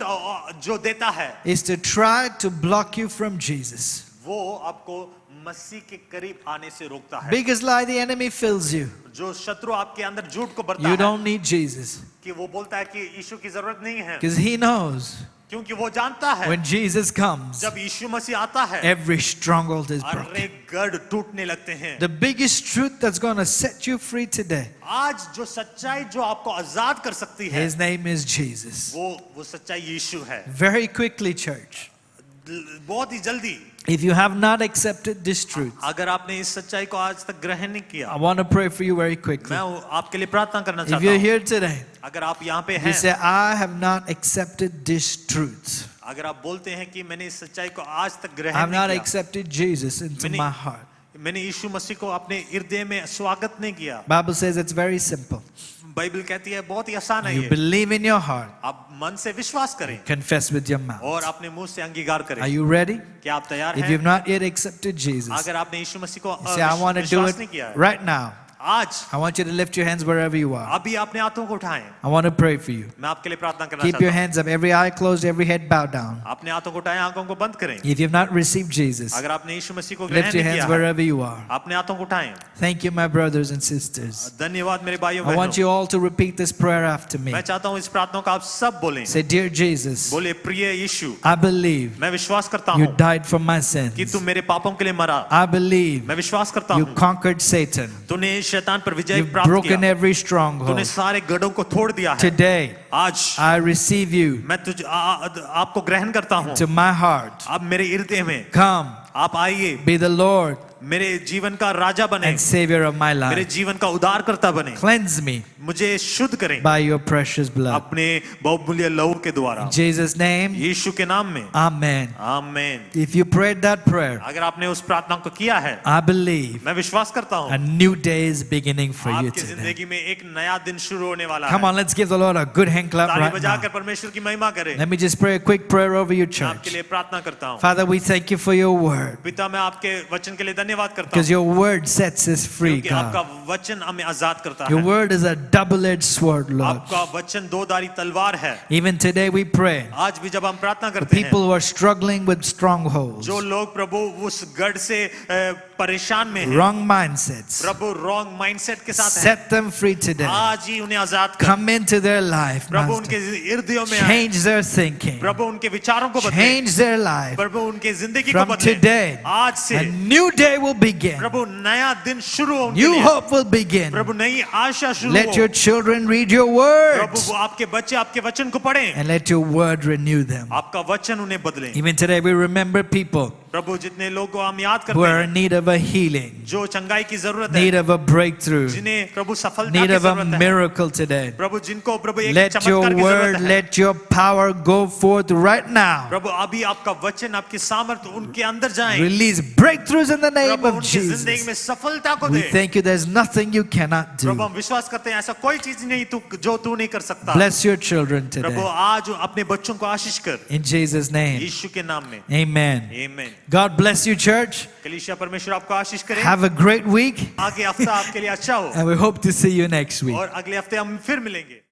जो देता है is to try to block you from Jesus. वो आपको मसीह के करीब आने से रोकता है। Biggest lie the enemy fills you. जो शत्रु आपके अंदर झूठ को भरता You है don't need Jesus. कि वो बोलता है कि यीशु की जरूरत नहीं है, Because he knows क्योंकि वो जानता है when Jesus comes, जब यीशु मसीह आता है every stronghold is her broken. एक गढ़ टूटने लगते हैं। The biggest truth that's going to set you free today, आज जो सच्चाई जो आपको आजाद कर सकती है his name is Jesus. वो सच्चाई यीशु है। Very quickly, church, बहुत ही जल्दी, if you have not accepted this truth, अगर आपने इस सच्चाई को आज तक ग्रहण नहीं I किया, want to pray for you very quickly. मैं आपके लिए प्रार्थना करना If चाहता you're हूँ। here today, अगर आप यहाँ पे you हैं, say, I have not accepted this truth. अगर आप बोलते हैं कि मैंने इस सच्चाई को आज तक I ग्रहण have not नहीं किया, accepted Jesus into Many- my heart. मैंने यीशु मसीह को अपने हृदय में स्वागत नहीं किया, Bible says it's very simple. Bible कहती है बहुत ही आसान है You ये। believe in your heart, आप मन से विश्वास करें confess with your और mouth. अपने मुंह से अंगीकार Are करें। you ready? क्या आप तैयार If हैं? you've not yet accepted Jesus, अगर आपने यीशु मसीह को you say, I want to do विश्वास it नहीं किया है, right now. आज I want you to lift your hands wherever you are. अभी अपने हाथों को उठाएं। I want to pray for you. मैं आपके लिए प्रार्थना करना Keep चाहता your हूँ। hands up, every eye closed, every head bowed down. अपने हाथों को उठाएं, आंखों को बंद करें। If you've not received Jesus, अगर आपने यीशु मसीह को ग्रहण lift your नहीं hands किया है, wherever you are. अपने हाथों को उठाएं। Thank you, my brothers and sisters. धन्यवाद मेरे भाइयों I want बहनों। you all to repeat this prayer after me. मैं चाहता हूँ इस प्रार्थना को आप सब बोलें। Say, Dear Jesus, बोले प्रिय यीशु, I believe मैं विश्वास करता you हूँ died for my कि sins. तू मेरे पापों के लिए मरा। I believe मैं विश्वास करता you हूँ conquered Satan. तूने शैतान पर विजय You've प्राप्त broken किया। every तूने stronghold. सारे गढ़ों को तोड़ दिया है। Today, आज I receive you मैं आपको ग्रहण करता हूँ। to my heart. अब मेरे हृदय में Come, आप आइए, be the Lord मेरे जीवन का राजा बने, and Savior of my मेरे life. जीवन का उद्धारकर्ता बने, Cleanse me मुझे शुद्ध करें by your precious blood. अपने बहुमूल्य लहू के द्वारा। In Jesus' name, यीशु के नाम में Amen. आमीन। If you prayed that prayer, अगर आपने उस प्रार्थना को किया है, I believe मैं विश्वास करता a हूँ new day is beginning for you आपकी today. जिंदगी में एक नया दिन शुरू होने वाला Come है। on, let's give the Lord a good hand clap ताली right बजाकर now. परमेश्वर की महिमा करें। Let me just pray a quick prayer over your मैं आपके church. लिए प्रार्थना करता हूँ। Father, we thank you for your word पिता, मैं आपके वचन के लिए धन्यवाद करता because हूँ your word sets us free, क्योंकि आपका God. वचन हमें आजाद करता Your है। word is a double-edged sword, Lord. आपका वचन दो-धारी तलवार है। Even today we pray आज भी जब हम प्रार्थना for करते हैं, people who are struggling with strongholds, जो लोग प्रभु उस गढ़ से परेशान में हैं, wrong mindsets, प्रभु रॉन्ग माइंडसेट के साथ हैं, set them free today. आज ही उन्हें आजाद कर। Come into their life, प्रभु उनके Master. हृदयों में आए, Change their thinking. प्रभु उनके विचारों को बदले, Change their life. प्रभु उनके जिंदगी को From बदले। today, आज से a new day will begin. प्रभु नया दिन शुरू हो उनके New लिए। hope will begin. प्रभु नई आशा शुरू Let your हो। children read your Prabhu words वो आपके बच्चे आपके वचन को पढ़ें, and let your word renew them. आपका वचन उन्हें बदले। Even today, we remember people प्रभु जितने लोगों को हम याद who करते are हैं, in need of a healing, जो चंगाई की जरूरत need है, of a breakthrough, जिन्हें प्रभु सफलता need की of a जरूरत है, miracle today. प्रभु जिनको प्रभु एक Let your चमत्कार की word, जरूरत है, let your power go forth right now. प्रभु अभी आपका वचन आपकी सामर्थ उनके अंदर जाए, Release breakthroughs in the name Prabhu of उनकी जिंदगी Jesus. में सफलता को We they. thank you. There's nothing you cannot Prabhu do. हम विश्वास करते हैं ऐसा कोई चीज नहीं तू जो तू नहीं कर सकता। Bless your children Prabhu today. आज अपने बच्चों को आशीष कर, In Jesus' name. यीशु के नाम में Amen. आमीन। God bless you, church. कलीसिया परमेश्वर आपको आशीष करे। Have a great week, आगे हफ्ता आपके लिए अच्छा हो and we hope to see you next week. और अगले हफ्ते हम फिर मिलेंगे।